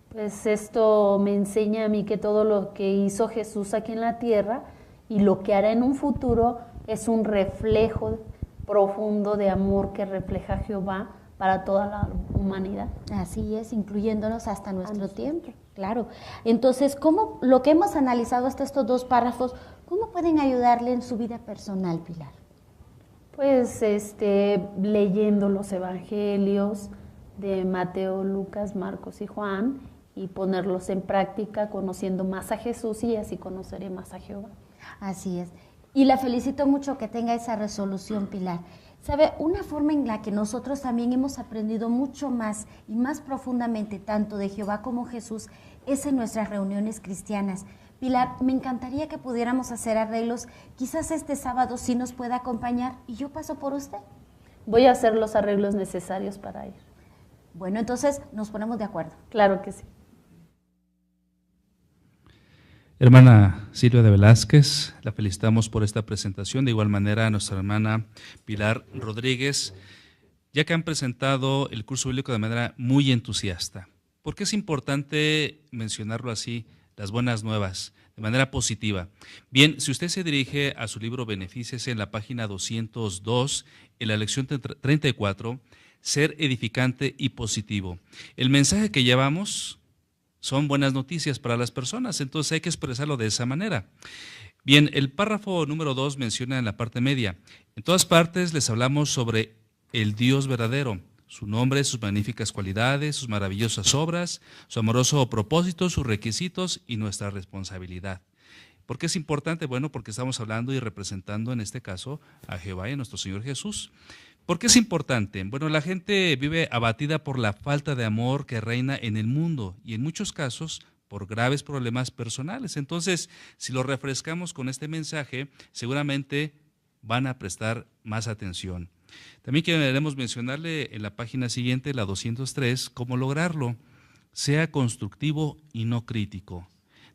Pues esto me enseña a mí que todo lo que hizo Jesús aquí en la tierra y lo que hará en un futuro es un reflejo profundo de amor que refleja Jehová para toda la humanidad. Así es, incluyéndonos hasta nuestro tiempo, claro. Entonces, ¿cómo lo que hemos analizado hasta estos dos párrafos, cómo pueden ayudarle en su vida personal, Pilar? Pues leyendo los evangelios de Mateo, Lucas, Marcos y Juan y ponerlos en práctica, conociendo más a Jesús y así conoceré más a Jehová. Así es. Y la felicito mucho que tenga esa resolución, Pilar. ¿Sabe? Una forma en la que nosotros también hemos aprendido mucho más y más profundamente, tanto de Jehová como Jesús, es en nuestras reuniones cristianas. Pilar, me encantaría que pudiéramos hacer arreglos. Quizás este sábado sí nos pueda acompañar y yo paso por usted. Voy a hacer los arreglos necesarios para ir. Bueno, entonces nos ponemos de acuerdo. Claro que sí. Hermana Silvia de Velázquez, la felicitamos por esta presentación. De igual manera a nuestra hermana Pilar Rodríguez, ya que han presentado el curso bíblico de manera muy entusiasta. ¿Por qué es importante mencionarlo así, las buenas nuevas, de manera positiva? Bien, si usted se dirige a su libro Benefíciese en la página 202, en la lección 34, ser edificante y positivo. El mensaje que llevamos son buenas noticias para las personas, entonces hay que expresarlo de esa manera. Bien, el párrafo número 2 menciona en la parte media: en todas partes les hablamos sobre el Dios verdadero, su nombre, sus magníficas cualidades, sus maravillosas obras, su amoroso propósito, sus requisitos y nuestra responsabilidad. ¿Por qué es importante? Bueno, porque estamos hablando y representando en este caso a Jehová y a nuestro Señor Jesús. ¿Por qué es importante? Bueno, la gente vive abatida por la falta de amor que reina en el mundo y en muchos casos por graves problemas personales. Entonces, si lo refrescamos con este mensaje, seguramente van a prestar más atención. También queremos mencionarle en la página siguiente, la 203, cómo lograrlo. Sea constructivo y no crítico.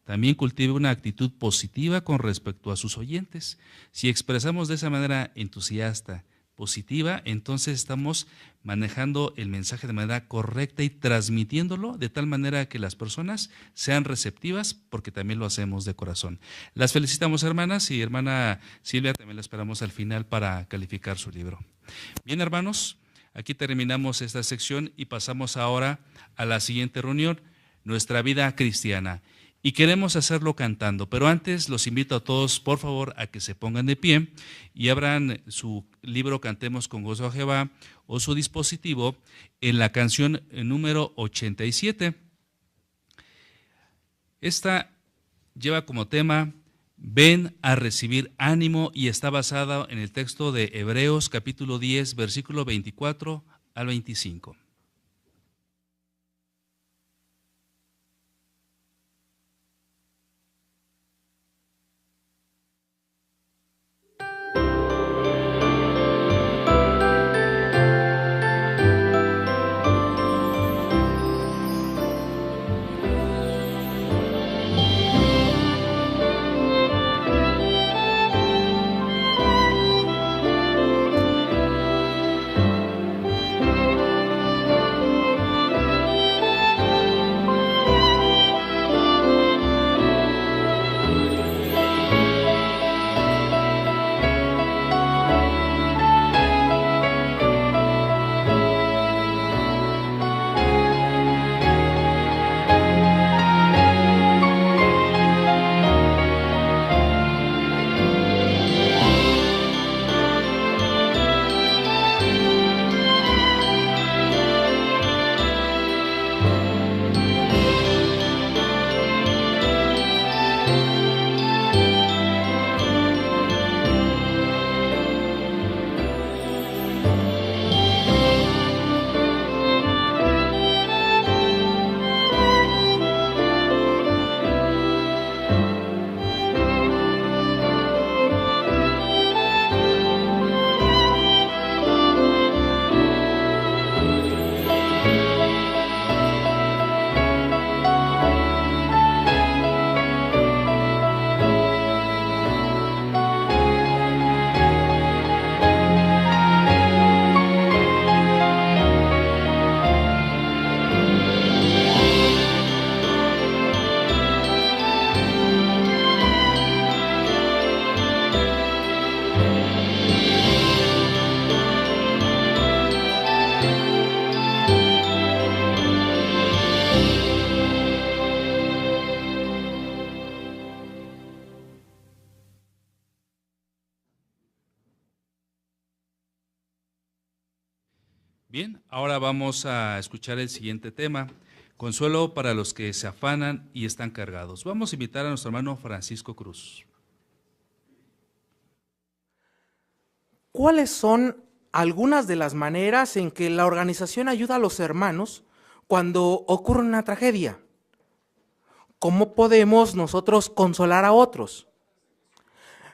También cultive una actitud positiva con respecto a sus oyentes. Si expresamos de esa manera entusiasta, positiva, entonces estamos manejando el mensaje de manera correcta y transmitiéndolo de tal manera que las personas sean receptivas, porque también lo hacemos de corazón. Las felicitamos, hermanas, y hermana Silvia también la esperamos al final para calificar su libro. Bien, hermanos, aquí terminamos esta sección y pasamos ahora a la siguiente reunión, nuestra vida cristiana. Y queremos hacerlo cantando, pero antes los invito a todos, por favor, a que se pongan de pie y abran su libro Cantemos con Gozo a Jehová o su dispositivo en la canción número 87. Esta lleva como tema Ven a recibir ánimo y está basada en el texto de Hebreos capítulo 10, versículo 24 al 25. Bien, ahora vamos a escuchar el siguiente tema, consuelo para los que se afanan y están cargados. Vamos a invitar a nuestro hermano Francisco Cruz. ¿Cuáles son algunas de las maneras en que la organización ayuda a los hermanos cuando ocurre una tragedia? ¿Cómo podemos nosotros consolar a otros?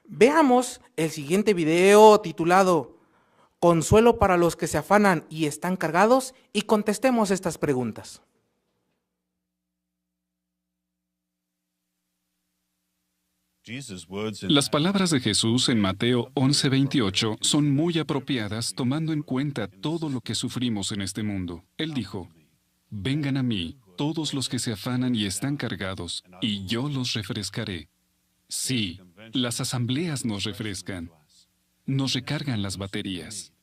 Veamos el siguiente video titulado Consuelo para los que se afanan y están cargados y contestemos estas preguntas. Las palabras de Jesús en Mateo 11:28 son muy apropiadas tomando en cuenta todo lo que sufrimos en este mundo. Él dijo, vengan a mí todos los que se afanan y están cargados, y yo los refrescaré. Sí, las asambleas nos refrescan, nos recargan las baterías.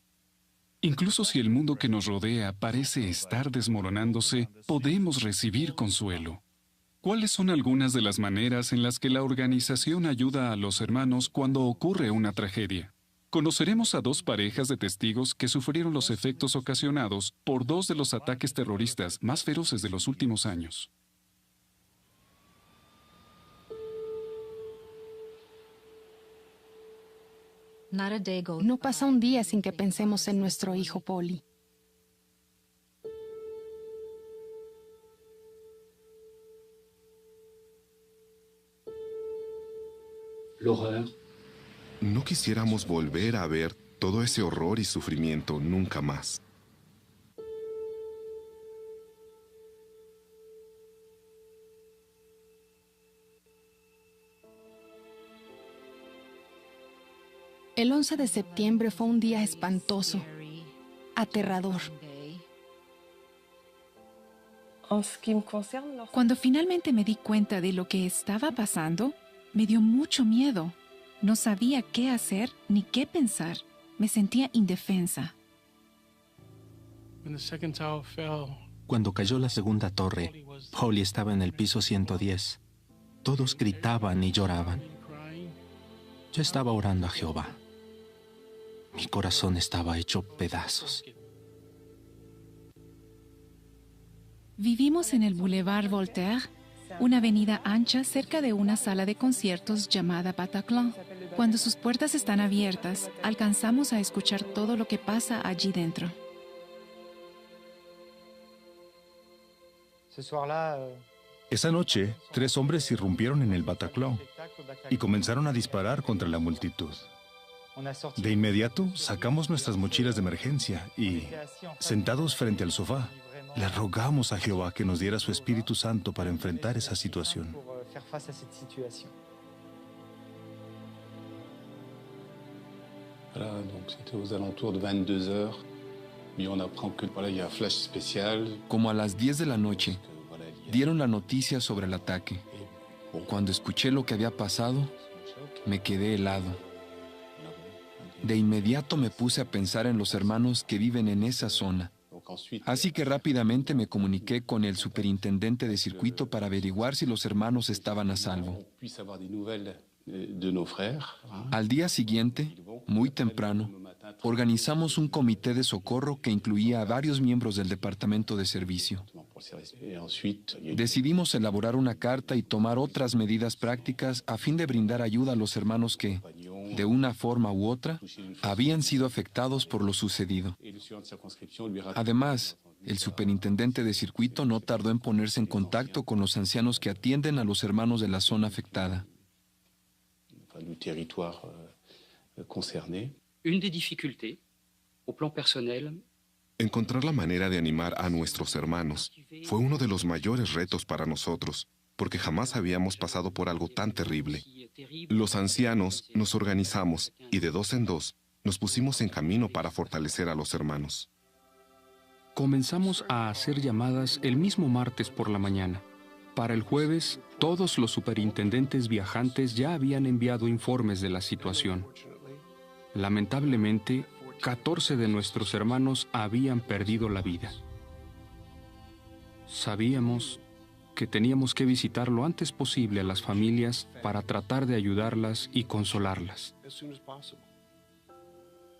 Incluso si el mundo que nos rodea parece estar desmoronándose, podemos recibir consuelo. ¿Cuáles son algunas de las maneras en las que la organización ayuda a los hermanos cuando ocurre una tragedia? Conoceremos a dos parejas de testigos que sufrieron los efectos ocasionados por dos de los ataques terroristas más feroces de los últimos años. No pasa un día sin que pensemos en nuestro hijo Polly. No quisiéramos volver a ver todo ese horror y sufrimiento nunca más. El 11 de septiembre fue un día espantoso, aterrador. Cuando finalmente me di cuenta de lo que estaba pasando, me dio mucho miedo. No sabía qué hacer ni qué pensar. Me sentía indefensa. Cuando cayó la segunda torre, Polly estaba en el piso 110. Todos gritaban y lloraban. Yo estaba orando a Jehová. Mi corazón estaba hecho pedazos. Vivimos en el Boulevard Voltaire una avenida ancha cerca de una sala de conciertos llamada Bataclan. Cuando sus puertas están abiertas, alcanzamos a escuchar todo lo que pasa allí dentro. Esa noche, 3 hombres irrumpieron en el Bataclan y comenzaron a disparar contra la multitud. De inmediato, sacamos nuestras mochilas de emergencia y, sentados frente al sofá, le rogamos a Jehová que nos diera su Espíritu Santo para enfrentar esa situación. Voilà, donc c'était aux alentours de 22 heures. Et on apprend que voilà, il y a un flash spécial. Como a las 10 de la noche, dieron la noticia sobre el ataque. Cuando escuché lo que había pasado, me quedé helado. De inmediato me puse a pensar en los hermanos que viven en esa zona. Así que rápidamente me comuniqué con el superintendente de circuito para averiguar si los hermanos estaban a salvo. Al día siguiente, muy temprano, organizamos un comité de socorro que incluía a varios miembros del departamento de servicio. Decidimos elaborar una carta y tomar otras medidas prácticas a fin de brindar ayuda a los hermanos que, de una forma u otra, habían sido afectados por lo sucedido. Además, el superintendente de circuito no tardó en ponerse en contacto con los ancianos que atienden a los hermanos de la zona afectada. Une des difficultés, au plan personnel, Encontrar la manera de animar a nuestros hermanos fue uno de los mayores retos para nosotros, porque jamás habíamos pasado por algo tan terrible. Los ancianos nos organizamos y de 2 en 2 nos pusimos en camino para fortalecer a los hermanos. Comenzamos a hacer llamadas el mismo martes por la mañana. Para el jueves, todos los superintendentes viajantes ya habían enviado informes de la situación. Lamentablemente, 14 de nuestros hermanos habían perdido la vida. Sabíamos que teníamos que visitar lo antes posible a las familias para tratar de ayudarlas y consolarlas.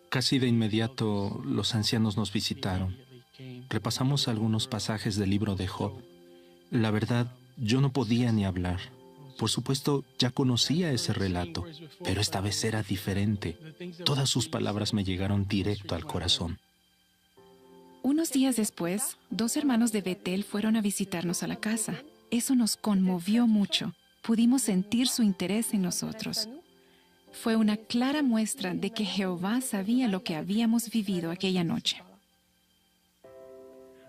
Casi de inmediato, los ancianos nos visitaron. Repasamos algunos pasajes del libro de Job. La verdad, yo no podía ni hablar. Por supuesto, ya conocía ese relato, pero esta vez era diferente. Todas sus palabras me llegaron directo al corazón. Unos días después, 2 hermanos de Betel fueron a visitarnos a la casa. Eso nos conmovió mucho. Pudimos sentir su interés en nosotros. Fue una clara muestra de que Jehová sabía lo que habíamos vivido aquella noche.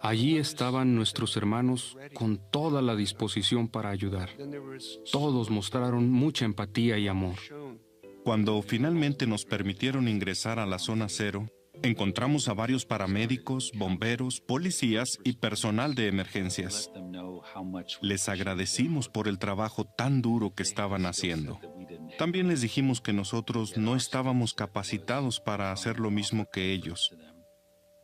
Allí estaban nuestros hermanos con toda la disposición para ayudar. Todos mostraron mucha empatía y amor. Cuando finalmente nos permitieron ingresar a la zona 0, encontramos a varios paramédicos, bomberos, policías y personal de emergencias. Les agradecimos por el trabajo tan duro que estaban haciendo. También les dijimos que nosotros no estábamos capacitados para hacer lo mismo que ellos.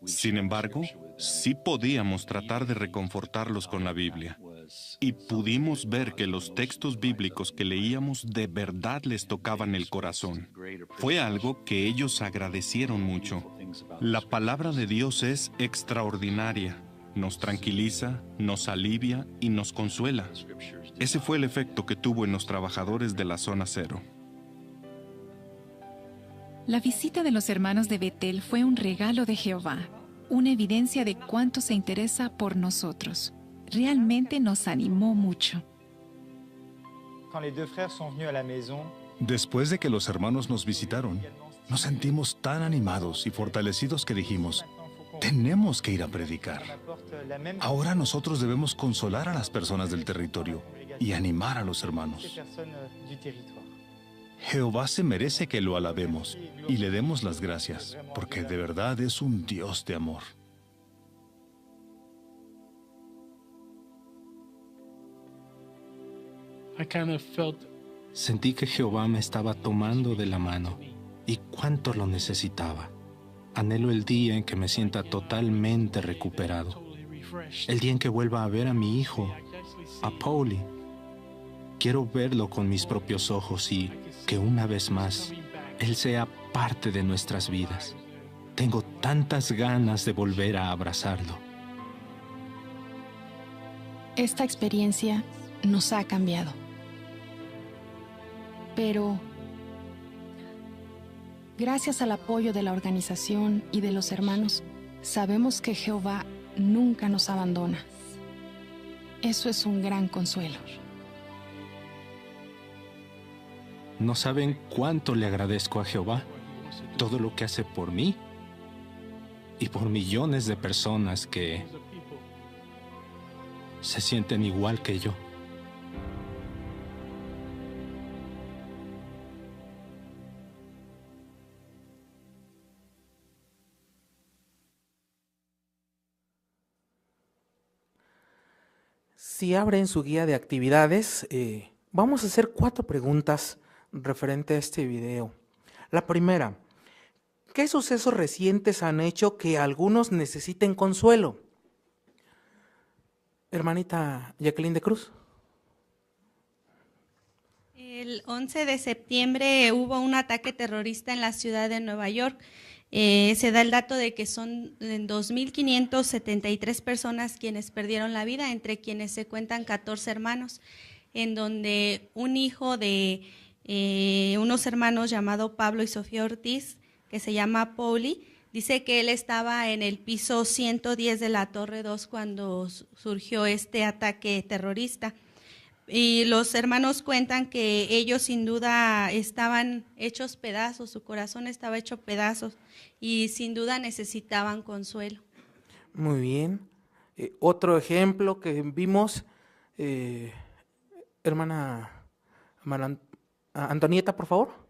Sin embargo, sí podíamos tratar de reconfortarlos con la Biblia. Y pudimos ver que los textos bíblicos que leíamos de verdad les tocaban el corazón. Fue algo que ellos agradecieron mucho. La palabra de Dios es extraordinaria. Nos tranquiliza, nos alivia y nos consuela. Ese fue el efecto que tuvo en los trabajadores de la zona 0. La visita de los hermanos de Betel fue un regalo de Jehová, una evidencia de cuánto se interesa por nosotros. Realmente nos animó mucho. Después de que los hermanos nos visitaron, nos sentimos tan animados y fortalecidos que dijimos, tenemos que ir a predicar. Ahora nosotros debemos consolar a las personas del territorio y animar a los hermanos. Jehová se merece que lo alabemos y le demos las gracias, porque de verdad es un Dios de amor. Sentí que Jehová me estaba tomando de la mano y cuánto lo necesitaba. Anhelo el día en que me sienta totalmente recuperado. El día en que vuelva a ver a mi hijo, a Pauli. Quiero verlo con mis propios ojos y que una vez más él sea parte de nuestras vidas. Tengo tantas ganas de volver a abrazarlo. Esta experiencia nos ha cambiado. Pero gracias al apoyo de la organización y de los hermanos, sabemos que Jehová nunca nos abandona. Eso es un gran consuelo. No saben cuánto le agradezco a Jehová todo lo que hace por mí y por millones de personas que se sienten igual que yo. Si abren su guía de actividades, vamos a hacer 4 preguntas referente a este video. La primera, ¿qué sucesos recientes han hecho que algunos necesiten consuelo? Hermanita Jacqueline de Cruz. El 11 de septiembre hubo un ataque terrorista en la ciudad de Nueva York. Se da el dato de que son 2.573 personas quienes perdieron la vida, entre quienes se cuentan 14 hermanos, en donde un hijo de unos hermanos llamado Pablo y Sofía Ortiz, que se llama Pauli, dice que él estaba en el piso 110 de la Torre 2 cuando surgió este ataque terrorista. Y los hermanos cuentan que ellos sin duda estaban hechos pedazos, su corazón estaba hecho pedazos y sin duda necesitaban consuelo. Muy bien. Otro ejemplo que vimos, hermana Antonieta, por favor.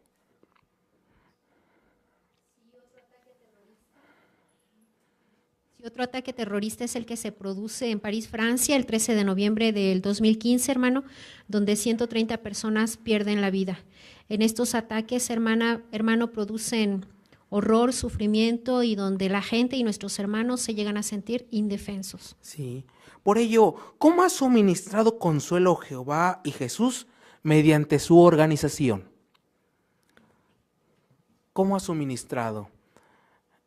Y otro ataque terrorista es el que se produce en París, Francia, el 13 de noviembre del 2015, hermano, donde 130 personas pierden la vida. En estos ataques, hermano, producen horror, sufrimiento y donde la gente y nuestros hermanos se llegan a sentir indefensos. Sí. Por ello, ¿cómo ha suministrado consuelo Jehová y Jesús mediante su organización? ¿Cómo ha suministrado?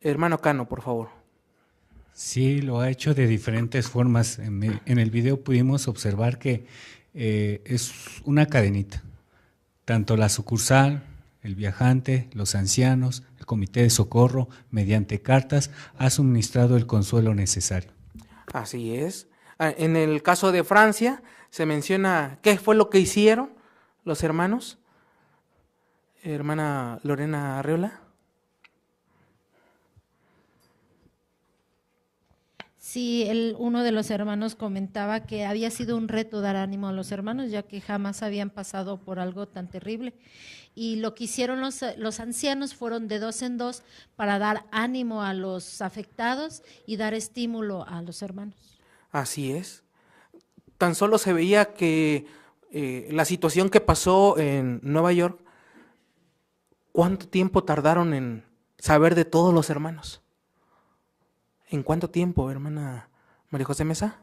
Hermano Cano, por favor. Sí, lo ha hecho de diferentes formas. En el video pudimos observar que es una cadenita. Tanto la sucursal, el viajante, los ancianos, el comité de socorro, mediante cartas, ha suministrado el consuelo necesario. Así es. En el caso de Francia, se menciona qué fue lo que hicieron los hermanos. Hermana Lorena Arreola. Sí, uno de los hermanos comentaba que había sido un reto dar ánimo a los hermanos, ya que jamás habían pasado por algo tan terrible. Y lo que hicieron los ancianos fueron de 2 en 2 para dar ánimo a los afectados y dar estímulo a los hermanos. Así es. Tan solo se veía que la situación que pasó en Nueva York, ¿cuánto tiempo tardaron en saber de todos los hermanos? ¿En cuánto tiempo, hermana María José Mesa?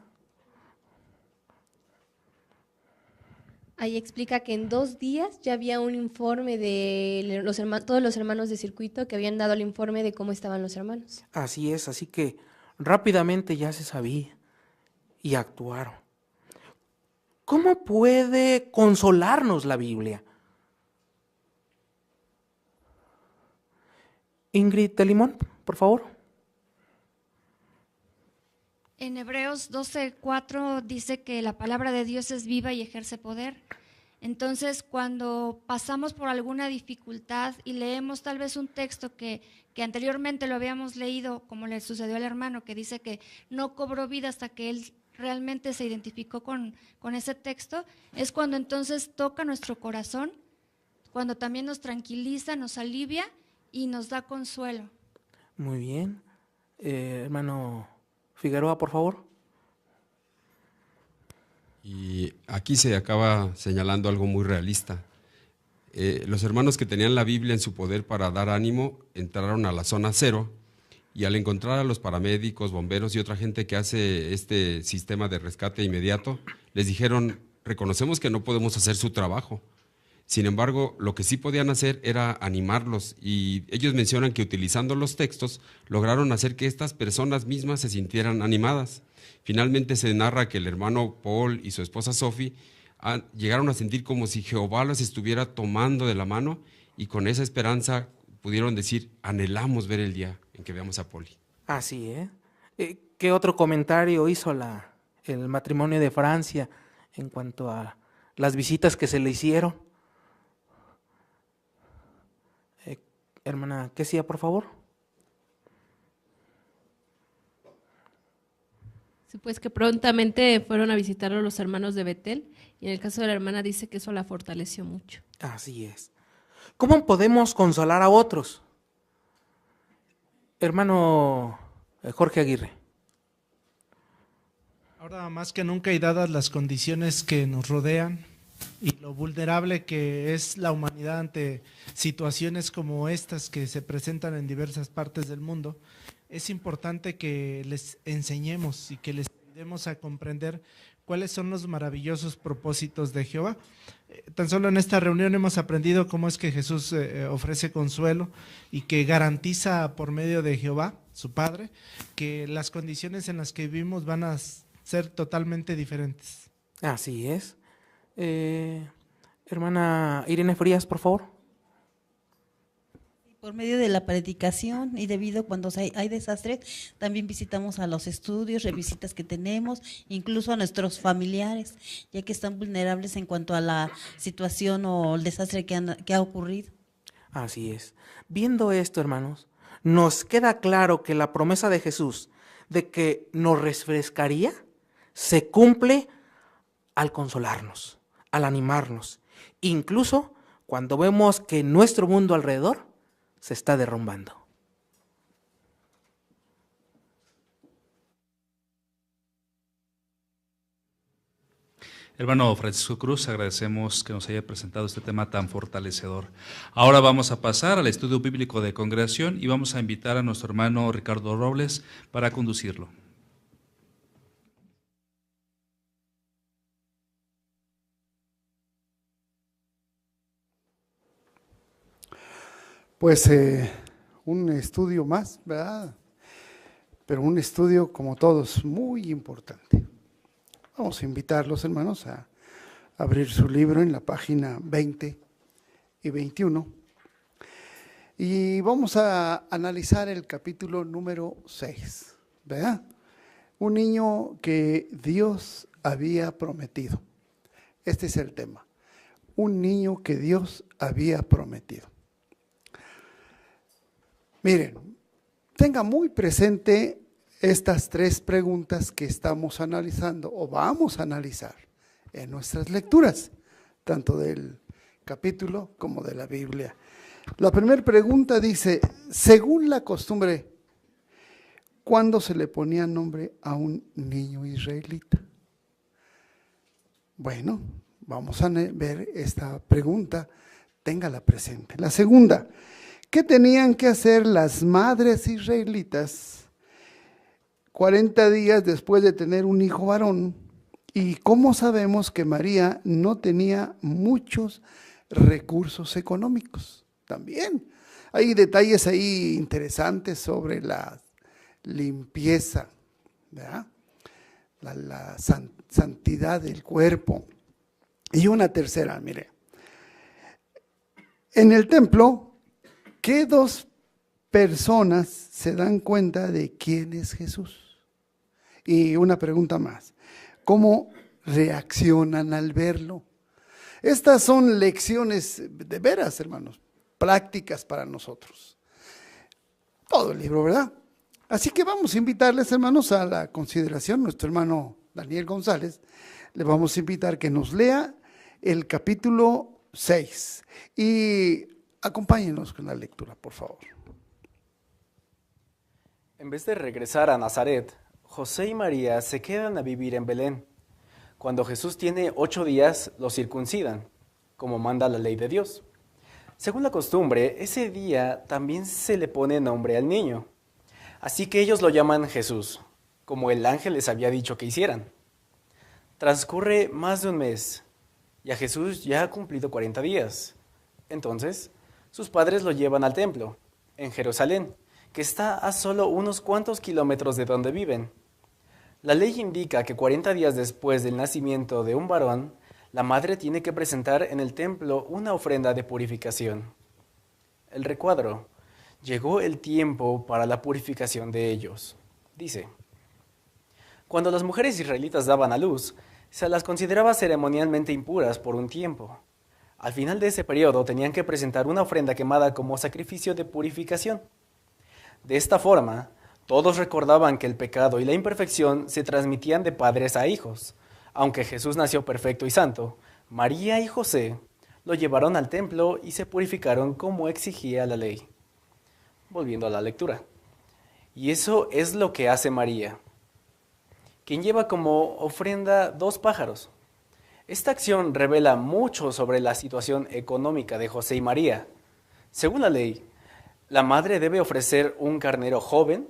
Ahí explica que en 2 días ya había un informe de todos los hermanos de circuito que habían dado el informe de cómo estaban los hermanos. Así es, así que rápidamente ya se sabía y actuaron. ¿Cómo puede consolarnos la Biblia? Ingrid de Limón, por favor. En Hebreos 12:4 dice que la palabra de Dios es viva y ejerce poder. Entonces, cuando pasamos por alguna dificultad y leemos tal vez un texto que anteriormente lo habíamos leído, como le sucedió al hermano, que dice que no cobró vida hasta que él realmente se identificó con ese texto, es cuando entonces toca nuestro corazón, cuando también nos tranquiliza, nos alivia y nos da consuelo. Muy bien. Hermano Figueroa, por favor. Y aquí se acaba señalando algo muy realista. Los hermanos que tenían la Biblia en su poder para dar ánimo entraron a la zona 0 y al encontrar a los paramédicos, bomberos y otra gente que hace este sistema de rescate inmediato, les dijeron, reconocemos que no podemos hacer su trabajo. Sin embargo, lo que sí podían hacer era animarlos y ellos mencionan que utilizando los textos lograron hacer que estas personas mismas se sintieran animadas. Finalmente se narra que el hermano Paul y su esposa Sophie llegaron a sentir como si Jehová los estuviera tomando de la mano, y con esa esperanza pudieron decir, anhelamos ver el día en que veamos a Poli. Así, ¿qué otro comentario hizo el matrimonio de Francia en cuanto a las visitas que se le hicieron? Hermana, ¿qué hacía, por favor? Sí, pues que prontamente fueron a visitarlo los hermanos de Betel, y en el caso de la hermana dice que eso la fortaleció mucho. Así es. ¿Cómo podemos consolar a otros? Hermano Jorge Aguirre. Ahora más que nunca, y dadas las condiciones que nos rodean y lo vulnerable que es la humanidad ante situaciones como estas que se presentan en diversas partes del mundo, es importante que les enseñemos y que les ayudemos a comprender cuáles son los maravillosos propósitos de Jehová. Tan solo en esta reunión hemos aprendido cómo es que Jesús ofrece consuelo y que garantiza por medio de Jehová, su Padre, que las condiciones en las que vivimos van a ser totalmente diferentes. Así es. Hermana Irene Frías, por favor. Por medio de la predicación y debido cuando hay desastre, también visitamos a los estudios, revisitas que tenemos, incluso a nuestros familiares, ya que están vulnerables en cuanto a la situación o el desastre que ha ocurrido. Así es. Viendo esto, hermanos, nos queda claro que la promesa de Jesús de que nos refrescaría se cumple al consolarnos, al animarnos, incluso cuando vemos que nuestro mundo alrededor se está derrumbando. Hermano Francisco Cruz, agradecemos que nos haya presentado este tema tan fortalecedor. Ahora vamos a pasar al estudio bíblico de congregación y vamos a invitar a nuestro hermano Ricardo Robles para conducirlo. Pues un estudio más, ¿verdad? Pero un estudio, como todos, muy importante. Vamos a invitar a los hermanos a abrir su libro en la página 20 y 21. Y vamos a analizar el capítulo número 6, ¿verdad? Un niño que Dios había prometido. Este es el tema. Un niño que Dios había prometido. Miren, tenga muy presente estas tres preguntas que estamos analizando o vamos a analizar en nuestras lecturas, tanto del capítulo como de la Biblia. La primera pregunta dice, según la costumbre, ¿cuándo se le ponía nombre a un niño israelita? Bueno, vamos a ver esta pregunta, téngala presente. La segunda, ¿qué tenían que hacer las madres israelitas 40 días después de tener un hijo varón? ¿Y cómo sabemos que María no tenía muchos recursos económicos? También hay detalles ahí interesantes sobre la limpieza, ¿verdad? La santidad del cuerpo. Y una tercera, mire, en el templo, ¿qué dos personas se dan cuenta de quién es Jesús? Y una pregunta más, ¿cómo reaccionan al verlo? Estas son lecciones de veras, hermanos, prácticas para nosotros. Todo el libro, ¿verdad? Así que vamos a invitarles, hermanos, a la consideración. Nuestro hermano Daniel González, le vamos a invitar que nos lea el capítulo 6 y acompáñenos con la lectura, por favor. En vez de regresar a Nazaret, José y María se quedan a vivir en Belén. Cuando Jesús tiene 8 días, lo circuncidan, como manda la ley de Dios. Según la costumbre, ese día también se le pone nombre al niño. Así que ellos lo llaman Jesús, como el ángel les había dicho que hicieran. Transcurre más de un mes, y a Jesús ya ha cumplido 40 días. Entonces, sus padres lo llevan al templo, en Jerusalén, que está a solo unos cuantos kilómetros de donde viven. La ley indica que 40 días después del nacimiento de un varón, la madre tiene que presentar en el templo una ofrenda de purificación. El recuadro: llegó el tiempo para la purificación de ellos. Dice: cuando las mujeres israelitas daban a luz, se las consideraba ceremonialmente impuras por un tiempo. Al final de ese periodo tenían que presentar una ofrenda quemada como sacrificio de purificación. De esta forma, todos recordaban que el pecado y la imperfección se transmitían de padres a hijos. Aunque Jesús nació perfecto y santo, María y José lo llevaron al templo y se purificaron como exigía la ley. Volviendo a la lectura. Y eso es lo que hace María, quien lleva como ofrenda 2 pájaros. Esta acción revela mucho sobre la situación económica de José y María. Según la ley, la madre debe ofrecer un carnero joven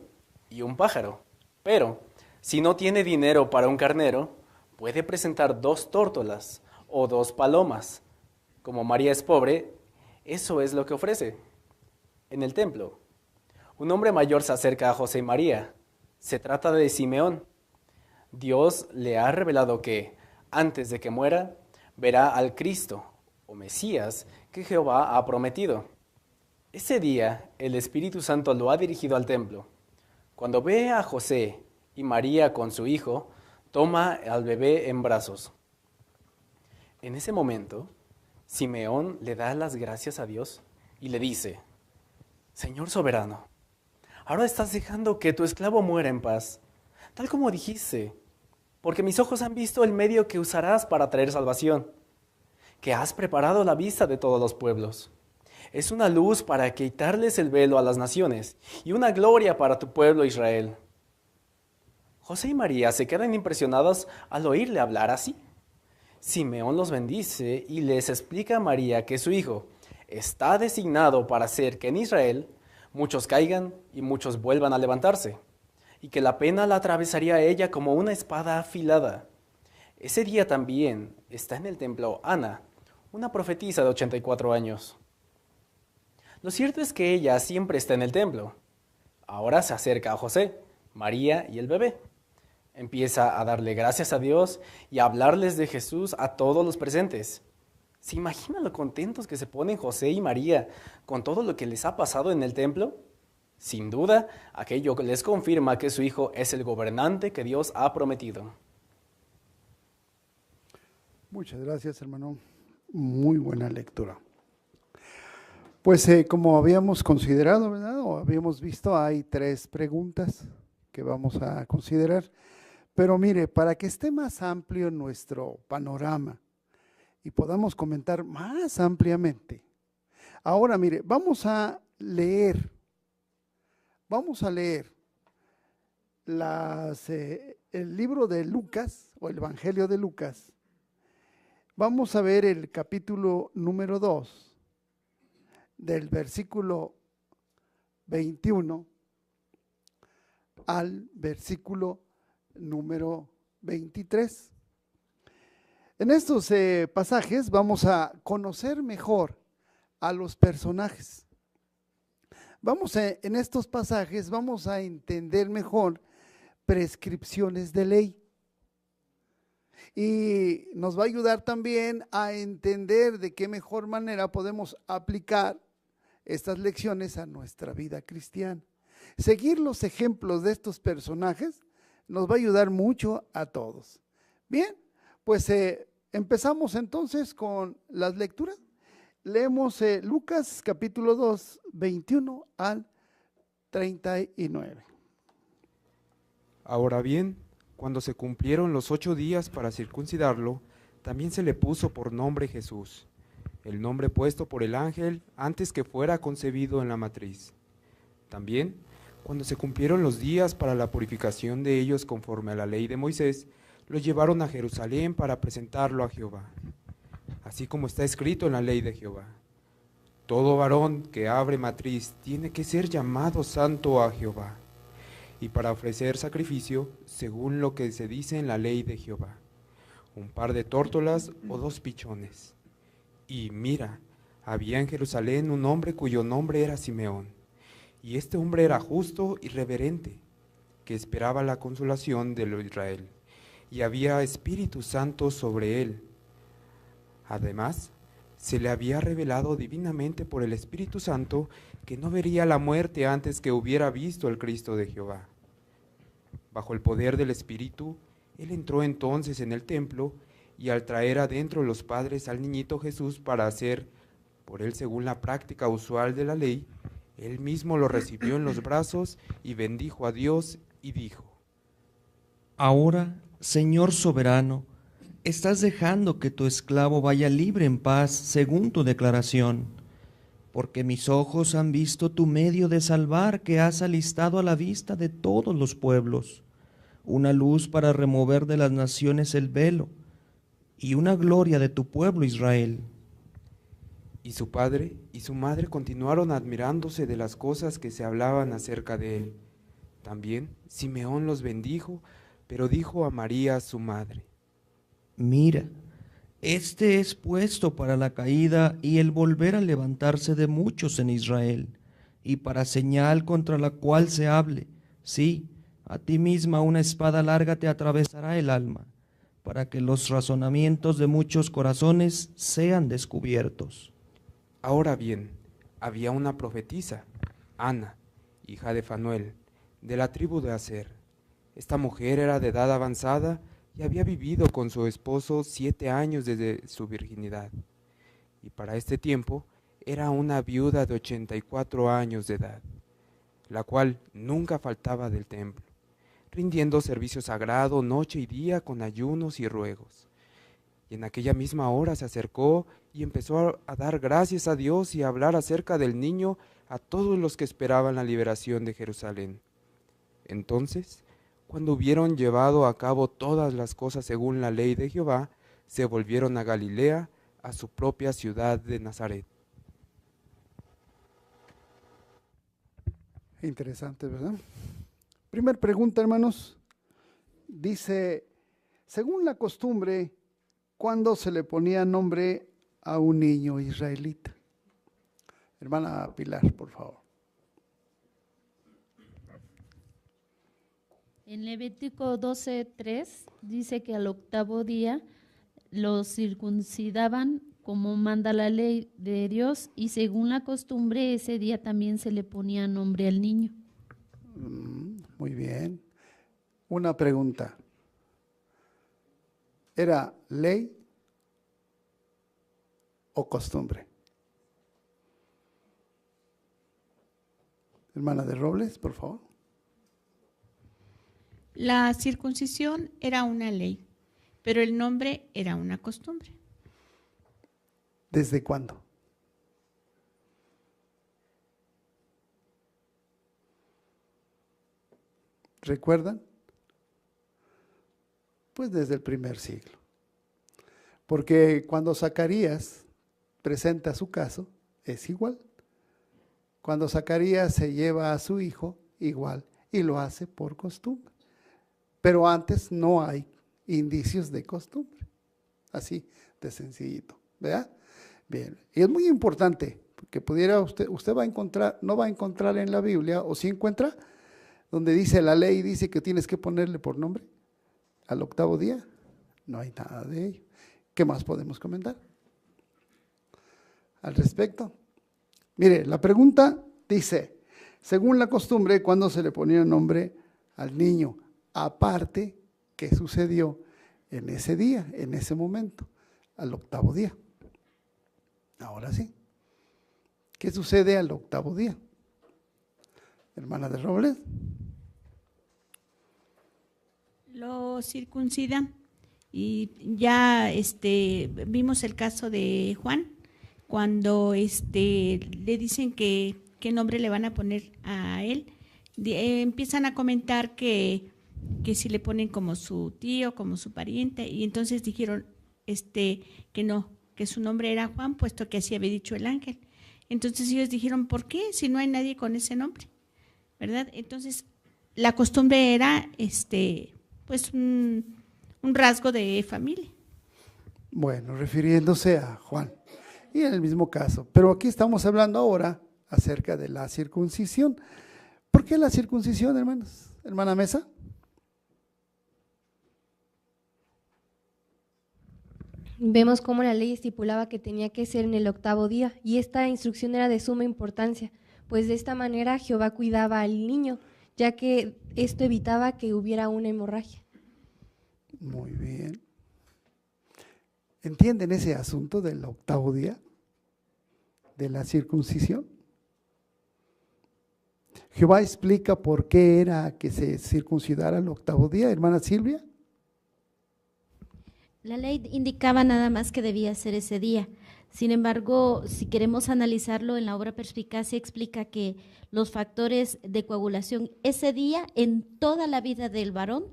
y un pájaro. Pero, si no tiene dinero para un carnero, puede presentar 2 tórtolas o 2 palomas. Como María es pobre, eso es lo que ofrece. En el templo, un hombre mayor se acerca a José y María. Se trata de Simeón. Dios le ha revelado que, antes de que muera, verá al Cristo, o Mesías, que Jehová ha prometido. Ese día, el Espíritu Santo lo ha dirigido al templo. Cuando ve a José y María con su hijo, toma al bebé en brazos. En ese momento, Simeón le da las gracias a Dios y le dice: Señor soberano, ahora estás dejando que tu esclavo muera en paz, tal como dijiste, porque mis ojos han visto el medio que usarás para traer salvación, que has preparado la vista de todos los pueblos. Es una luz para quitarles el velo a las naciones y una gloria para tu pueblo Israel. José y María se quedan impresionados al oírle hablar así. Simeón los bendice y les explica a María que su hijo está designado para hacer que en Israel muchos caigan y muchos vuelvan a levantarse, y que la pena la atravesaría a ella como una espada afilada. Ese día también está en el templo Ana, una profetisa de 84 años. Lo cierto es que ella siempre está en el templo. Ahora se acerca a José, María y el bebé. Empieza a darle gracias a Dios y a hablarles de Jesús a todos los presentes. ¿Se imaginan lo contentos que se ponen José y María con todo lo que les ha pasado en el templo? Sin duda, aquello les confirma que su hijo es el gobernante que Dios ha prometido. Muchas gracias, hermano. Muy buena lectura. Pues como habíamos considerado, ¿verdad? O habíamos visto, hay 3 preguntas que vamos a considerar. Pero mire, para que esté más amplio nuestro panorama y podamos comentar más ampliamente. Ahora, mire, vamos a leer el libro de Lucas o el Evangelio de Lucas. Vamos a ver el capítulo número 2, del versículo 21 al versículo número 23. En estos pasajes vamos a conocer mejor a los personajes. En estos pasajes vamos a entender mejor prescripciones de ley. Y nos va a ayudar también a entender de qué mejor manera podemos aplicar estas lecciones a nuestra vida cristiana. Seguir los ejemplos de estos personajes nos va a ayudar mucho a todos. Bien, pues empezamos entonces con las lecturas. Leemos Lucas capítulo 2, 21 al 39. Ahora bien, cuando se cumplieron los 8 días para circuncidarlo, también se le puso por nombre Jesús, el nombre puesto por el ángel antes que fuera concebido en la matriz. También, cuando se cumplieron los días para la purificación de ellos conforme a la ley de Moisés, lo llevaron a Jerusalén para presentarlo a Jehová. Así como está escrito en la ley de Jehová: todo varón que abre matriz tiene que ser llamado santo a Jehová, y para ofrecer sacrificio, según lo que se dice en la ley de Jehová, un par de tórtolas o 2 pichones. Y mira, había en Jerusalén un hombre cuyo nombre era Simeón, y este hombre era justo y reverente, que esperaba la consolación de lo Israel, y había Espíritu Santo sobre él. Además, se le había revelado divinamente por el Espíritu Santo que no vería la muerte antes que hubiera visto al Cristo de Jehová. Bajo el poder del Espíritu, él entró entonces en el templo y al traer adentro los padres al niñito Jesús para hacer por él según la práctica usual de la ley, él mismo lo recibió en los brazos y bendijo a Dios y dijo: Ahora, Señor soberano, estás dejando que tu esclavo vaya libre en paz según tu declaración, porque mis ojos han visto tu medio de salvar que has alistado a la vista de todos los pueblos, una luz para remover de las naciones el velo y una gloria de tu pueblo Israel. Y su padre y su madre continuaron admirándose de las cosas que se hablaban acerca de él. También Simeón los bendijo, pero dijo a María su madre: Mira, este es puesto para la caída y el volver a levantarse de muchos en Israel, y para señal contra la cual se hable, sí, a ti misma una espada larga te atravesará el alma, para que los razonamientos de muchos corazones sean descubiertos. Ahora bien, había una profetisa, Ana, hija de Fanuel, de la tribu de Aser. Esta mujer era de edad avanzada y había vivido con su esposo 7 años desde su virginidad. Y para este tiempo era una viuda de 84 años de edad, la cual nunca faltaba del templo, rindiendo servicio sagrado noche y día con ayunos y ruegos. Y en aquella misma hora se acercó y empezó a dar gracias a Dios y a hablar acerca del niño a todos los que esperaban la liberación de Jerusalén. Entonces, cuando hubieron llevado a cabo todas las cosas según la ley de Jehová, se volvieron a Galilea, a su propia ciudad de Nazaret. Interesante, ¿verdad? Primer pregunta, hermanos. Dice, según la costumbre, ¿cuándo se le ponía nombre a un niño israelita? Hermana Pilar, por favor. En Levítico 12:3 dice que al 8º día los circuncidaban como manda la ley de Dios, y según la costumbre ese día también se le ponía nombre al niño. Muy bien. Una pregunta. ¿Era ley o costumbre? Hermana de Robles, por favor. La circuncisión era una ley, pero el nombre era una costumbre. ¿Desde cuándo? ¿Recuerdan? Pues desde el primer siglo. Porque cuando Zacarías presenta su caso, es igual. Cuando Zacarías se lleva a su hijo, igual, y lo hace por costumbre. Pero antes no hay indicios de costumbre. Así de sencillito, ¿verdad? Bien, y es muy importante, porque pudiera usted va a encontrar, no va a encontrar en la Biblia, o si encuentra, donde dice la ley, dice que tienes que ponerle por nombre al 8º día. No hay nada de ello. ¿Qué más podemos comentar al respecto? Mire, la pregunta dice, según la costumbre, ¿cuándo se le ponía nombre al niño? Aparte, ¿qué sucedió en ese día, en ese momento, al 8º día? Ahora sí. ¿Qué sucede al 8º día? Hermana de Robles. Lo circuncidan y ya vimos el caso de Juan, cuando le dicen qué nombre le van a poner a él. Empiezan a comentar que si le ponen como su tío, como su pariente, y entonces dijeron que no, que su nombre era Juan, puesto que así había dicho el ángel. Entonces ellos dijeron, ¿por qué? Si no hay nadie con ese nombre, ¿verdad? Entonces la costumbre era pues un rasgo de familia. Bueno, refiriéndose a Juan, y en el mismo caso, pero aquí estamos hablando ahora acerca de la circuncisión. ¿Por qué la circuncisión, hermanos? Hermana Mesa. vemos cómo la ley estipulaba que tenía que ser en el 8º día, y esta instrucción era de suma importancia, pues de esta manera Jehová cuidaba al niño, ya que esto evitaba que hubiera una hemorragia. Muy bien. ¿Entienden ese asunto del 8º día? De la circuncisión. Jehová explica por qué era que se circuncidara el 8º día, hermana Silvia. La ley indicaba nada más que debía ser ese día. Sin embargo, si queremos analizarlo en la obra Perspicacia, explica que los factores de coagulación ese día en toda la vida del varón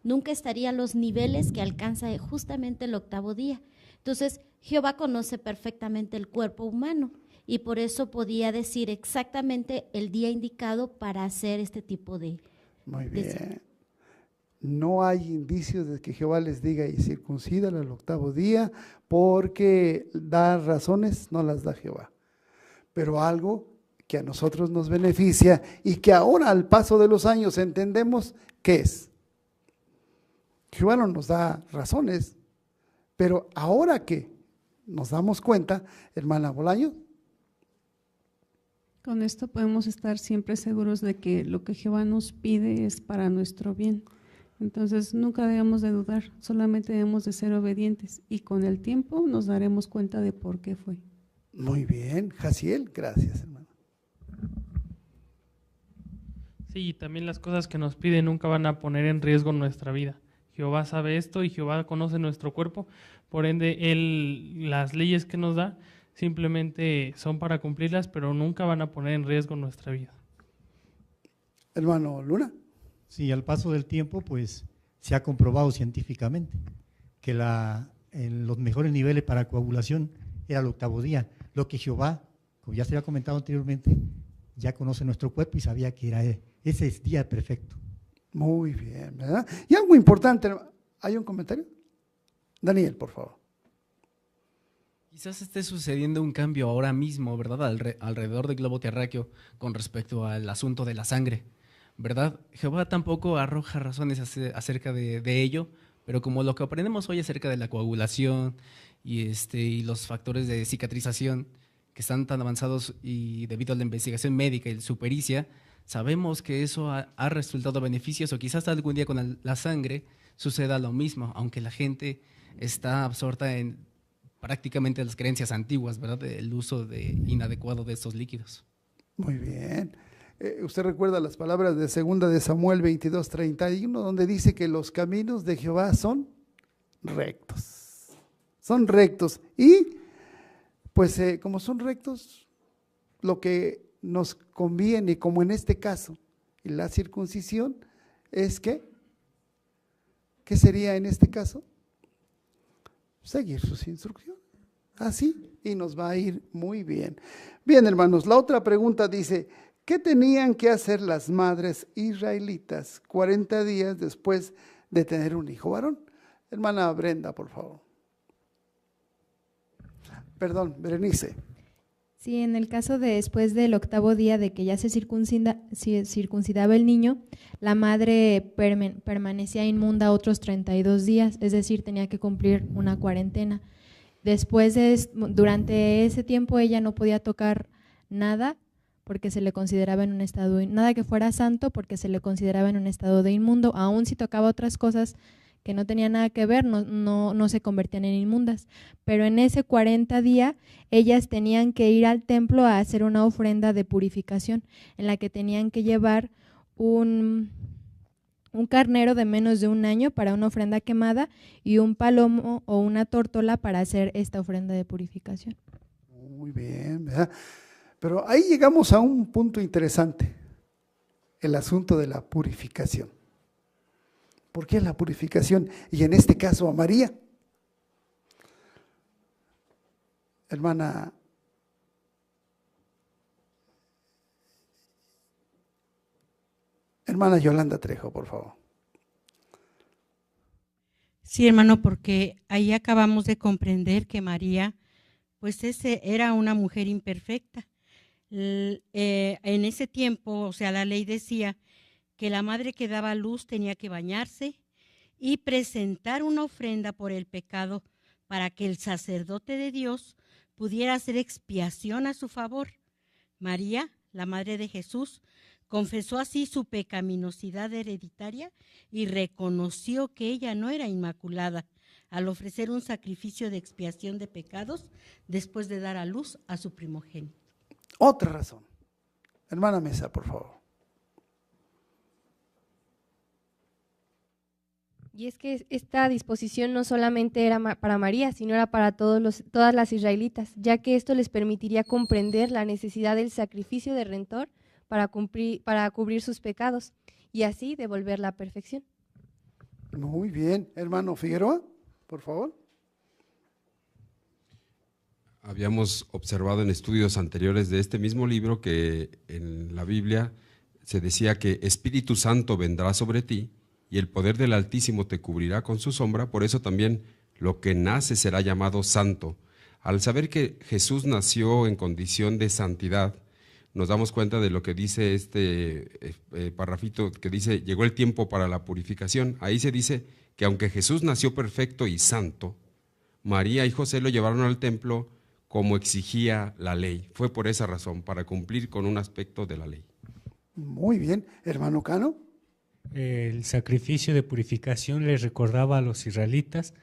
nunca estaría a los niveles que alcanza justamente el 8º día. Entonces, Jehová conoce perfectamente el cuerpo humano y por eso podía decir exactamente el día indicado para hacer este tipo de... Muy bien. No hay indicios de que Jehová les diga y circuncídala al 8º día, porque dar razones no las da Jehová. Pero algo que a nosotros nos beneficia y que ahora al paso de los años entendemos qué es. Jehová no nos da razones, pero ahora que nos damos cuenta, hermana Bolaño. Con esto podemos estar siempre seguros de que lo que Jehová nos pide es para nuestro bien. Entonces nunca debemos de dudar, solamente debemos de ser obedientes y con el tiempo nos daremos cuenta de por qué fue. Muy bien, Jaciel, gracias, hermano. Sí, y también las cosas que nos pide nunca van a poner en riesgo nuestra vida. Jehová sabe esto y Jehová conoce nuestro cuerpo, por ende las leyes que nos da simplemente son para cumplirlas, pero nunca van a poner en riesgo nuestra vida. Hermano Luna. Sí, al paso del tiempo, pues se ha comprobado científicamente que en los mejores niveles para coagulación era el 8º día. Lo que Jehová, como ya se había comentado anteriormente, ya conoce nuestro cuerpo y sabía que era ese es día perfecto. Muy bien, ¿verdad? Y algo importante, ¿hay un comentario? Daniel, por favor. Quizás esté sucediendo un cambio ahora mismo, ¿verdad? Alrededor del globo terráqueo con respecto al asunto de la sangre, ¿verdad? Jehová tampoco arroja razones acerca de ello, pero como lo que aprendemos hoy acerca de la coagulación y los factores de cicatrización que están tan avanzados y debido a la investigación médica y su pericia, sabemos que eso ha resultado beneficioso. Quizás algún día con la sangre suceda lo mismo, aunque la gente está absorta en prácticamente las creencias antiguas, ¿verdad? El uso inadecuado de estos líquidos. Muy bien. Usted recuerda las palabras de 2 de Samuel 22:31, donde dice que los caminos de Jehová son rectos. Son rectos. Y, pues, como son rectos, lo que nos conviene, como en este caso, la circuncisión, es que, ¿qué sería en este caso? Seguir sus instrucciones. Así, y nos va a ir muy bien. Bien, hermanos, la otra pregunta dice, ¿qué tenían que hacer las madres israelitas 40 días después de tener un hijo varón? Hermana Brenda, por favor. Perdón, Berenice. Sí, en el caso de después del 8º día de que ya se circuncidaba el niño, la madre permanecía inmunda otros 32 días, es decir, tenía que cumplir una cuarentena. Durante ese tiempo ella no podía tocar nada porque se le consideraba en un estado, nada que fuera santo porque se le consideraba en un estado de inmundo, aun si tocaba otras cosas que no tenían nada que ver, no se convertían en inmundas. Pero en ese 40 días ellas tenían que ir al templo a hacer una ofrenda de purificación, en la que tenían que llevar un carnero de menos de un año para una ofrenda quemada y un palomo o una tórtola para hacer esta ofrenda de purificación. Muy bien, ¿verdad? Pero ahí llegamos a un punto interesante, el asunto de la purificación. ¿Por qué la purificación? Y en este caso a María. Hermana Yolanda Trejo, por favor. Sí, hermano, porque ahí acabamos de comprender que María, pues era una mujer imperfecta. En ese tiempo, o sea, la ley decía que la madre que daba luz tenía que bañarse y presentar una ofrenda por el pecado para que el sacerdote de Dios pudiera hacer expiación a su favor. María, la madre de Jesús, confesó así su pecaminosidad hereditaria y reconoció que ella no era inmaculada al ofrecer un sacrificio de expiación de pecados después de dar a luz a su primogénito. Otra razón. Hermana Mesa, por favor. Y es que esta disposición no solamente era para María, sino era para todas las israelitas, ya que esto les permitiría comprender la necesidad del sacrificio de Redentor para cubrir sus pecados y así devolver la perfección. Muy bien. Hermano Figueroa, por favor. Habíamos observado en estudios anteriores de este mismo libro que en la Biblia se decía que Espíritu Santo vendrá sobre ti y el poder del Altísimo te cubrirá con su sombra, por eso también lo que nace será llamado santo. Al saber que Jesús nació en condición de santidad, nos damos cuenta de lo que dice este parrafito que dice, llegó el tiempo para la purificación. Ahí se dice que aunque Jesús nació perfecto y santo, María y José lo llevaron al templo como exigía la ley. Fue por esa razón, para cumplir con un aspecto de la ley. Muy bien. Hermano Cano. El sacrificio de purificación les recordaba a los israelitas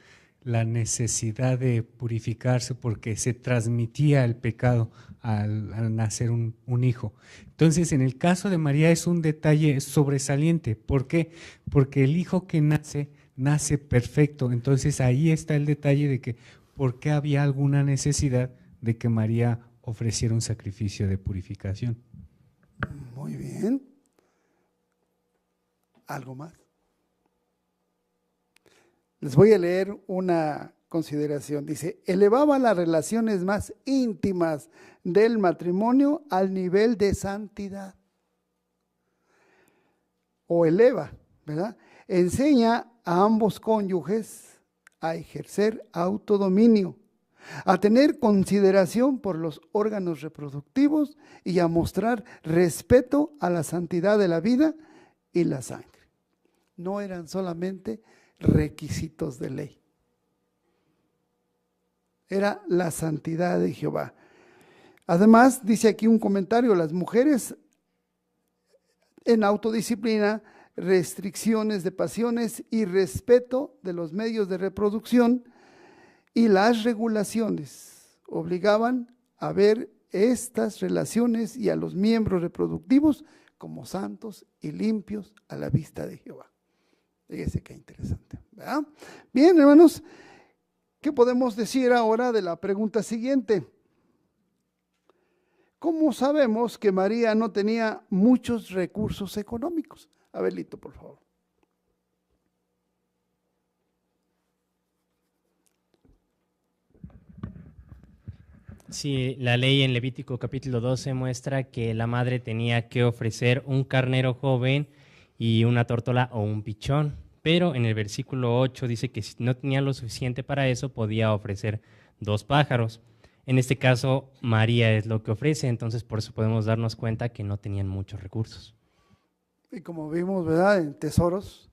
la necesidad de purificarse porque se transmitía el pecado al nacer un hijo. Entonces, en el caso de María es un detalle sobresaliente. ¿Por qué? Porque el hijo que nace perfecto. Entonces, ahí está el detalle de que por qué había alguna necesidad de que María ofreciera un sacrificio de purificación. Muy bien. ¿Algo más? Les voy a leer una consideración. Dice, elevaba las relaciones más íntimas del matrimonio al nivel de santidad. O eleva, ¿verdad? Enseña a ambos cónyuges a ejercer autodominio, a tener consideración por los órganos reproductivos y a mostrar respeto a la santidad de la vida y la sangre. No eran solamente requisitos de ley. Era la santidad de Jehová. Además, dice aquí un comentario, las mujeres en autodisciplina, restricciones de pasiones y respeto de los medios de reproducción y las regulaciones obligaban a ver estas relaciones y a los miembros reproductivos como santos y limpios a la vista de Jehová. Fíjese qué interesante, ¿verdad? Bien, hermanos, ¿qué podemos decir ahora de la pregunta siguiente? ¿Cómo sabemos que María no tenía muchos recursos económicos? A ver, Lito, por favor. Sí, la ley en Levítico capítulo 12 muestra que la madre tenía que ofrecer un carnero joven y una tórtola o un pichón, pero en el versículo 8 dice que si no tenía lo suficiente para eso, podía ofrecer 2 pájaros. En este caso, María es lo que ofrece, entonces por eso podemos darnos cuenta que no tenían muchos recursos. Y como vimos, ¿verdad?, en Tesoros,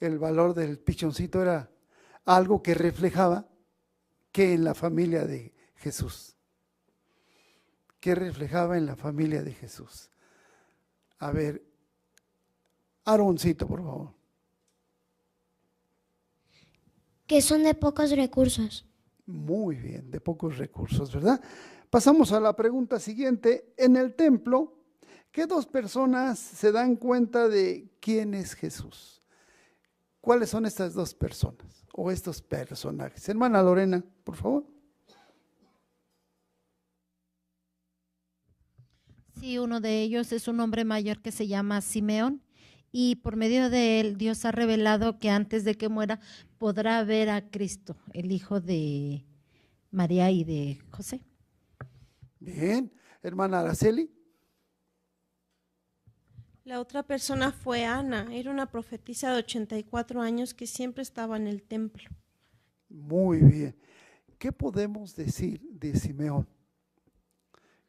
el valor del pichoncito era algo que reflejaba que en la familia de Jesús. ¿Qué reflejaba en la familia de Jesús? A ver, Aaroncito, por favor. Que son de pocos recursos. Muy bien, de pocos recursos, ¿verdad? Pasamos a la pregunta siguiente. En el templo, ¿qué 2 personas se dan cuenta de quién es Jesús? ¿Cuáles son estas 2 personas o estos personajes? Hermana Lorena, por favor. Sí, uno de ellos es un hombre mayor que se llama Simeón y por medio de él Dios ha revelado que antes de que muera podrá ver a Cristo, el hijo de María y de José. Bien, hermana Araceli. La otra persona fue Ana, era una profetisa de 84 años que siempre estaba en el templo. Muy bien. ¿Qué podemos decir de Simeón?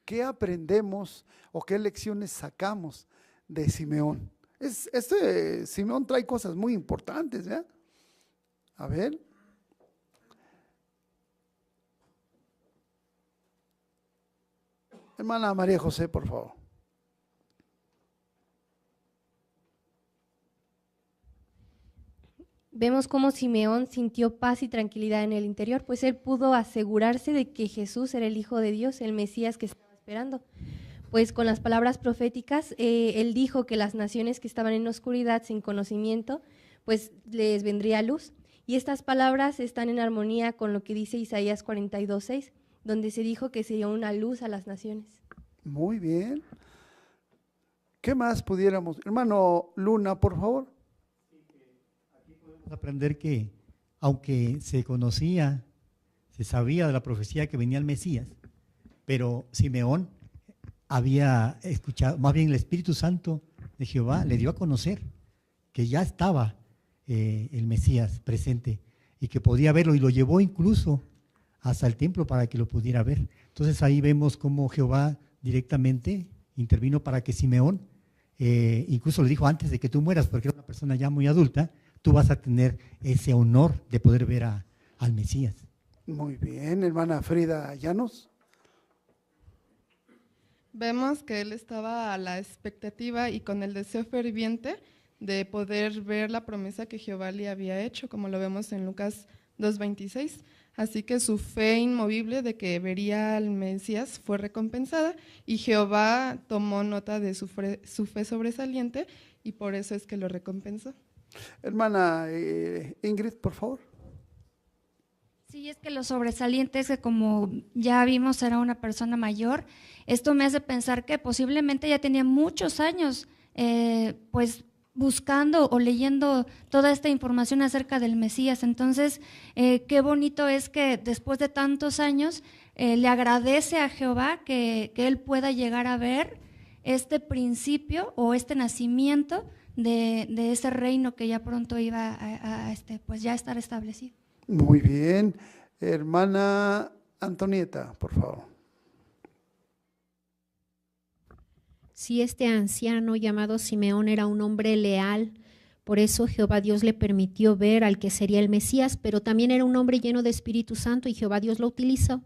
¿Qué aprendemos o qué lecciones sacamos de Simeón? Simeón trae cosas muy importantes, ¿ya? A ver. Hermana María José, por favor. Vemos cómo Simeón sintió paz y tranquilidad en el interior, pues él pudo asegurarse de que Jesús era el Hijo de Dios, el Mesías que estaba esperando. Pues con las palabras proféticas, él dijo que las naciones que estaban en oscuridad, sin conocimiento, pues les vendría luz. Y estas palabras están en armonía con lo que dice Isaías 42:6, donde se dijo que sería una luz a las naciones. Muy bien. ¿Qué más pudiéramos? Hermano Luna, por favor. Aprender que aunque se conocía, se sabía de la profecía que venía el Mesías, pero Simeón había escuchado, más bien el Espíritu Santo de Jehová le dio a conocer que ya estaba el Mesías presente y que podía verlo, y lo llevó incluso hasta el templo para que lo pudiera ver. Entonces ahí vemos cómo Jehová directamente intervino para que Simeón, incluso le dijo: antes de que tú mueras, porque era una persona ya muy adulta, tú vas a tener ese honor de poder ver al Mesías. Muy bien, hermana Frida Llanos. Vemos que él estaba a la expectativa y con el deseo ferviente de poder ver la promesa que Jehová le había hecho, como lo vemos en Lucas 2:26. Así que su fe inmovible de que vería al Mesías fue recompensada, y Jehová tomó nota de su fe sobresaliente, y por eso es que lo recompensó. Hermana Ingrid, por favor. Sí, es que lo sobresaliente es que, como ya vimos, era una persona mayor. Esto me hace pensar que posiblemente ya tenía muchos años pues buscando o leyendo toda esta información acerca del Mesías. Entonces, qué bonito es que después de tantos años le agradece a Jehová que él pueda llegar a ver este principio o este nacimiento de ese reino que ya pronto iba pues ya estar establecido. Muy bien. Hermana Antonieta, por favor. Si este anciano llamado Simeón era un hombre leal, por eso Jehová Dios le permitió ver al que sería el Mesías, pero también era un hombre lleno de Espíritu Santo, y Jehová Dios lo utilizó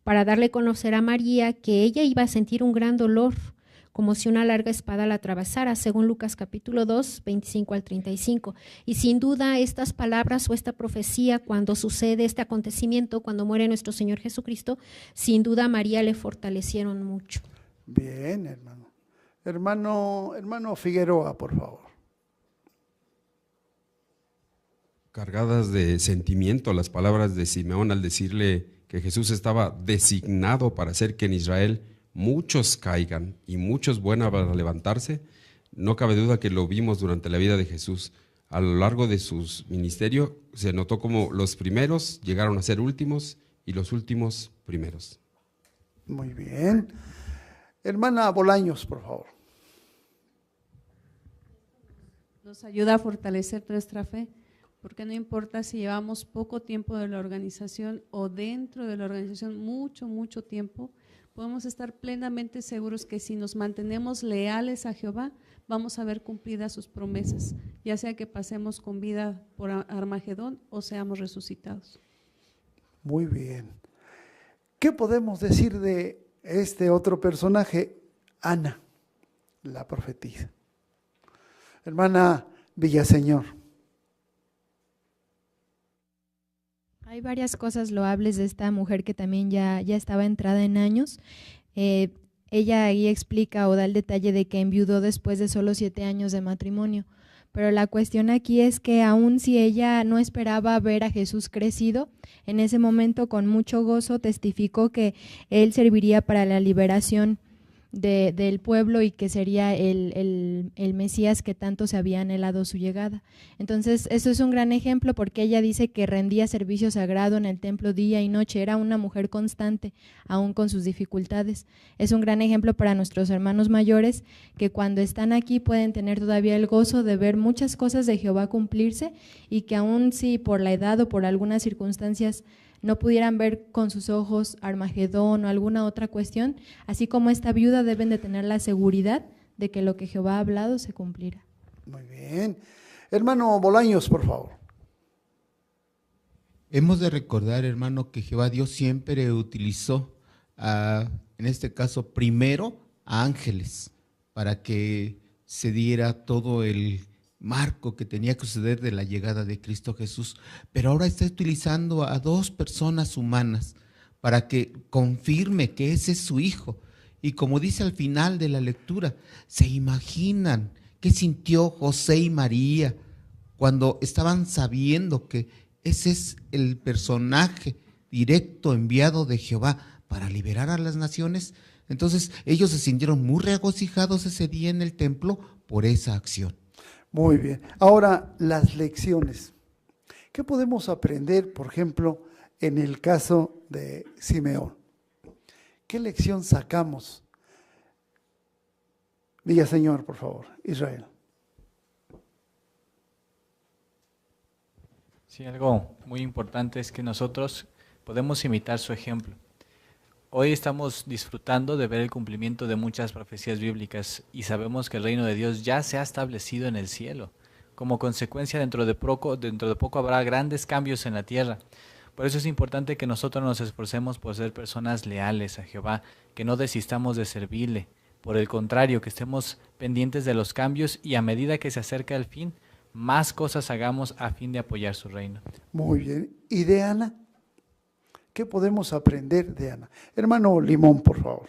para darle a conocer a María que ella iba a sentir un gran dolor, como si una larga espada la atravesara, según Lucas capítulo 2, 25 al 35. Y sin duda estas palabras o esta profecía, cuando sucede este acontecimiento, cuando muere nuestro Señor Jesucristo, sin duda a María le fortalecieron mucho. Bien, hermano. Hermano Figueroa, por favor. Cargadas de sentimiento las palabras de Simeón al decirle que Jesús estaba designado para hacer que en Israel muchos caigan y muchos vuelvan a levantarse. No cabe duda que lo vimos durante la vida de Jesús. A lo largo de su ministerio se notó como los primeros llegaron a ser últimos y los últimos primeros. Muy bien. Hermana Bolaños, por favor. Nos ayuda a fortalecer nuestra fe, porque no importa si llevamos poco tiempo de la organización o dentro de la organización mucho tiempo, podemos estar plenamente seguros que si nos mantenemos leales a Jehová, vamos a ver cumplidas sus promesas, ya sea que pasemos con vida por Armagedón o seamos resucitados. Muy bien. ¿Qué podemos decir de este otro personaje? Ana, la profetisa. Hermana Villaseñor. Hay varias cosas loables de esta mujer que también ya estaba entrada en años. Ella ahí explica o da el detalle de que enviudó después de solo 7 años de matrimonio. Pero la cuestión aquí es que aun si ella no esperaba ver a Jesús crecido, en ese momento con mucho gozo testificó que él serviría para la liberación del pueblo y que sería el Mesías que tanto se había anhelado su llegada. Entonces eso es un gran ejemplo, porque ella dice que rendía servicio sagrado en el templo día y noche, era una mujer constante aún con sus dificultades. Es un gran ejemplo para nuestros hermanos mayores, que cuando están aquí pueden tener todavía el gozo de ver muchas cosas de Jehová cumplirse, y que aún si por la edad o por algunas circunstancias no pudieran ver con sus ojos Armagedón o alguna otra cuestión, así como esta viuda deben de tener la seguridad de que lo que Jehová ha hablado se cumplirá. Muy bien. Hermano Bolaños, por favor. Hemos de recordar, hermano, que Jehová Dios siempre utilizó en este caso, primero a ángeles, para que se diera todo el marco que tenía que suceder de la llegada de Cristo Jesús, pero ahora está utilizando a 2 personas humanas para que confirme que ese es su hijo. Y como dice al final de la lectura, ¿se imaginan qué sintió José y María cuando estaban sabiendo que ese es el personaje directo enviado de Jehová para liberar a las naciones? Entonces ellos se sintieron muy regocijados ese día en el templo por esa acción. Muy bien. Ahora, las lecciones. ¿Qué podemos aprender, por ejemplo, en el caso de Simeón? ¿Qué lección sacamos? Villaseñor, por favor, Israel. Sí, algo muy importante es que nosotros podemos imitar su ejemplo. Hoy estamos disfrutando de ver el cumplimiento de muchas profecías bíblicas y sabemos que el reino de Dios ya se ha establecido en el cielo. Como consecuencia, dentro de poco habrá grandes cambios en la tierra. Por eso es importante que nosotros nos esforcemos por ser personas leales a Jehová, que no desistamos de servirle. Por el contrario, que estemos pendientes de los cambios y a medida que se acerca el fin, más cosas hagamos a fin de apoyar su reino. Muy bien. ¿Y de Ana? ¿Qué podemos aprender de Ana? Hermano Limón, por favor.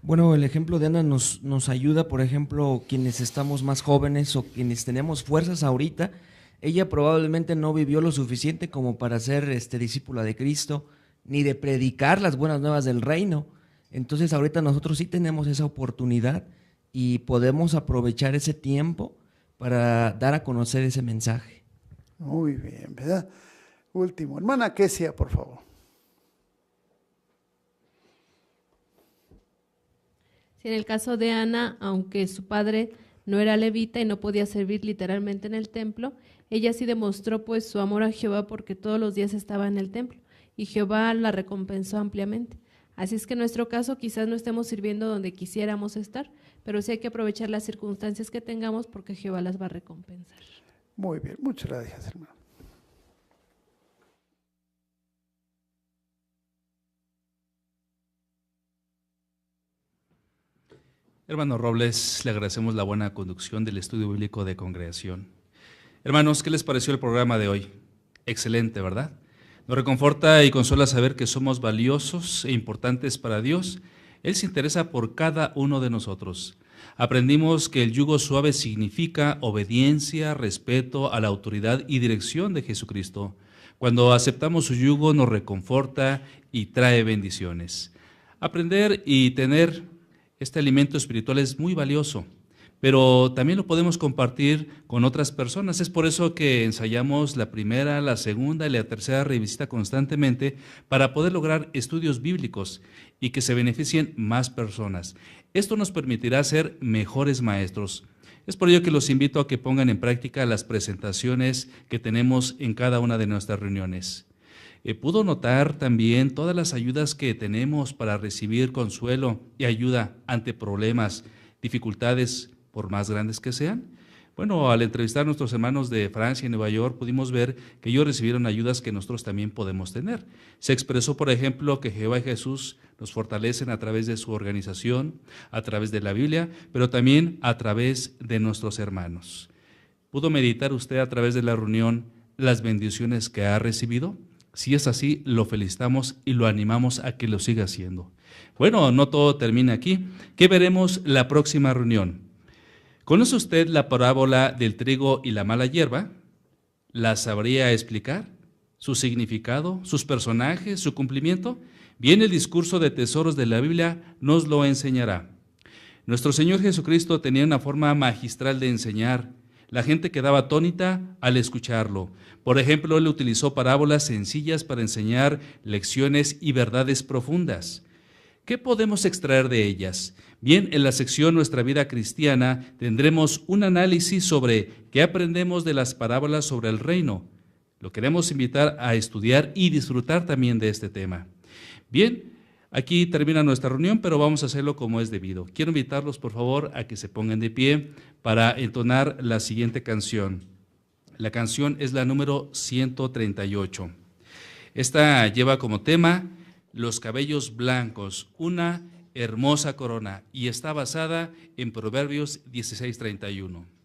Bueno, el ejemplo de Ana nos ayuda, por ejemplo, quienes estamos más jóvenes o quienes tenemos fuerzas ahorita. Ella probablemente no vivió lo suficiente como para ser discípula de Cristo, ni de predicar las buenas nuevas del reino. Entonces ahorita nosotros sí tenemos esa oportunidad y podemos aprovechar ese tiempo para dar a conocer ese mensaje. Muy bien, ¿verdad? Último, hermana Kesia, por favor. Sí, en el caso de Ana, aunque su padre no era levita y no podía servir literalmente en el templo, ella sí demostró pues su amor a Jehová porque todos los días estaba en el templo y Jehová la recompensó ampliamente. Así es que en nuestro caso quizás no estemos sirviendo donde quisiéramos estar, pero sí hay que aprovechar las circunstancias que tengamos porque Jehová las va a recompensar. Muy bien, muchas gracias, hermano. Hermano Robles, le agradecemos la buena conducción del estudio bíblico de congregación. Hermanos, ¿qué les pareció el programa de hoy? Excelente, ¿verdad? Nos reconforta y consuela saber que somos valiosos e importantes para Dios. Él se interesa por cada uno de nosotros. Aprendimos que el yugo suave significa obediencia, respeto a la autoridad y dirección de Jesucristo. Cuando aceptamos su yugo nos reconforta y trae bendiciones. Aprender y tener este alimento espiritual es muy valioso, pero también lo podemos compartir con otras personas. Es por eso que ensayamos la primera, la segunda y la tercera revisita constantemente para poder lograr estudios bíblicos y que se beneficien más personas. Esto nos permitirá ser mejores maestros. Es por ello que los invito a que pongan en práctica las presentaciones que tenemos en cada una de nuestras reuniones. Pudo notar también todas las ayudas que tenemos para recibir consuelo y ayuda ante problemas, dificultades, por más grandes que sean. Bueno, al entrevistar a nuestros hermanos de Francia y Nueva York, pudimos ver que ellos recibieron ayudas que nosotros también podemos tener. Se expresó, por ejemplo, que Jehová y Jesús nos fortalecen a través de su organización, a través de la Biblia, pero también a través de nuestros hermanos. ¿Pudo meditar usted a través de la reunión las bendiciones que ha recibido? Si es así, lo felicitamos y lo animamos a que lo siga haciendo. Bueno, no todo termina aquí. ¿Qué veremos la próxima reunión? ¿Conoce usted la parábola del trigo y la mala hierba? ¿La sabría explicar? ¿Su significado? ¿Sus personajes? ¿Su cumplimiento? Bien, el discurso de tesoros de la Biblia nos lo enseñará. Nuestro Señor Jesucristo tenía una forma magistral de enseñar. La gente quedaba atónita al escucharlo. Por ejemplo, él utilizó parábolas sencillas para enseñar lecciones y verdades profundas. ¿Qué podemos extraer de ellas? Bien, en la sección Nuestra Vida Cristiana tendremos un análisis sobre qué aprendemos de las parábolas sobre el reino. Lo queremos invitar a estudiar y disfrutar también de este tema. Bien, aquí termina nuestra reunión, pero vamos a hacerlo como es debido. Quiero invitarlos, por favor, a que se pongan de pie para entonar la siguiente canción. La canción es la número 138. Esta lleva como tema los cabellos blancos, una hermosa corona, y está basada en Proverbios 16:31.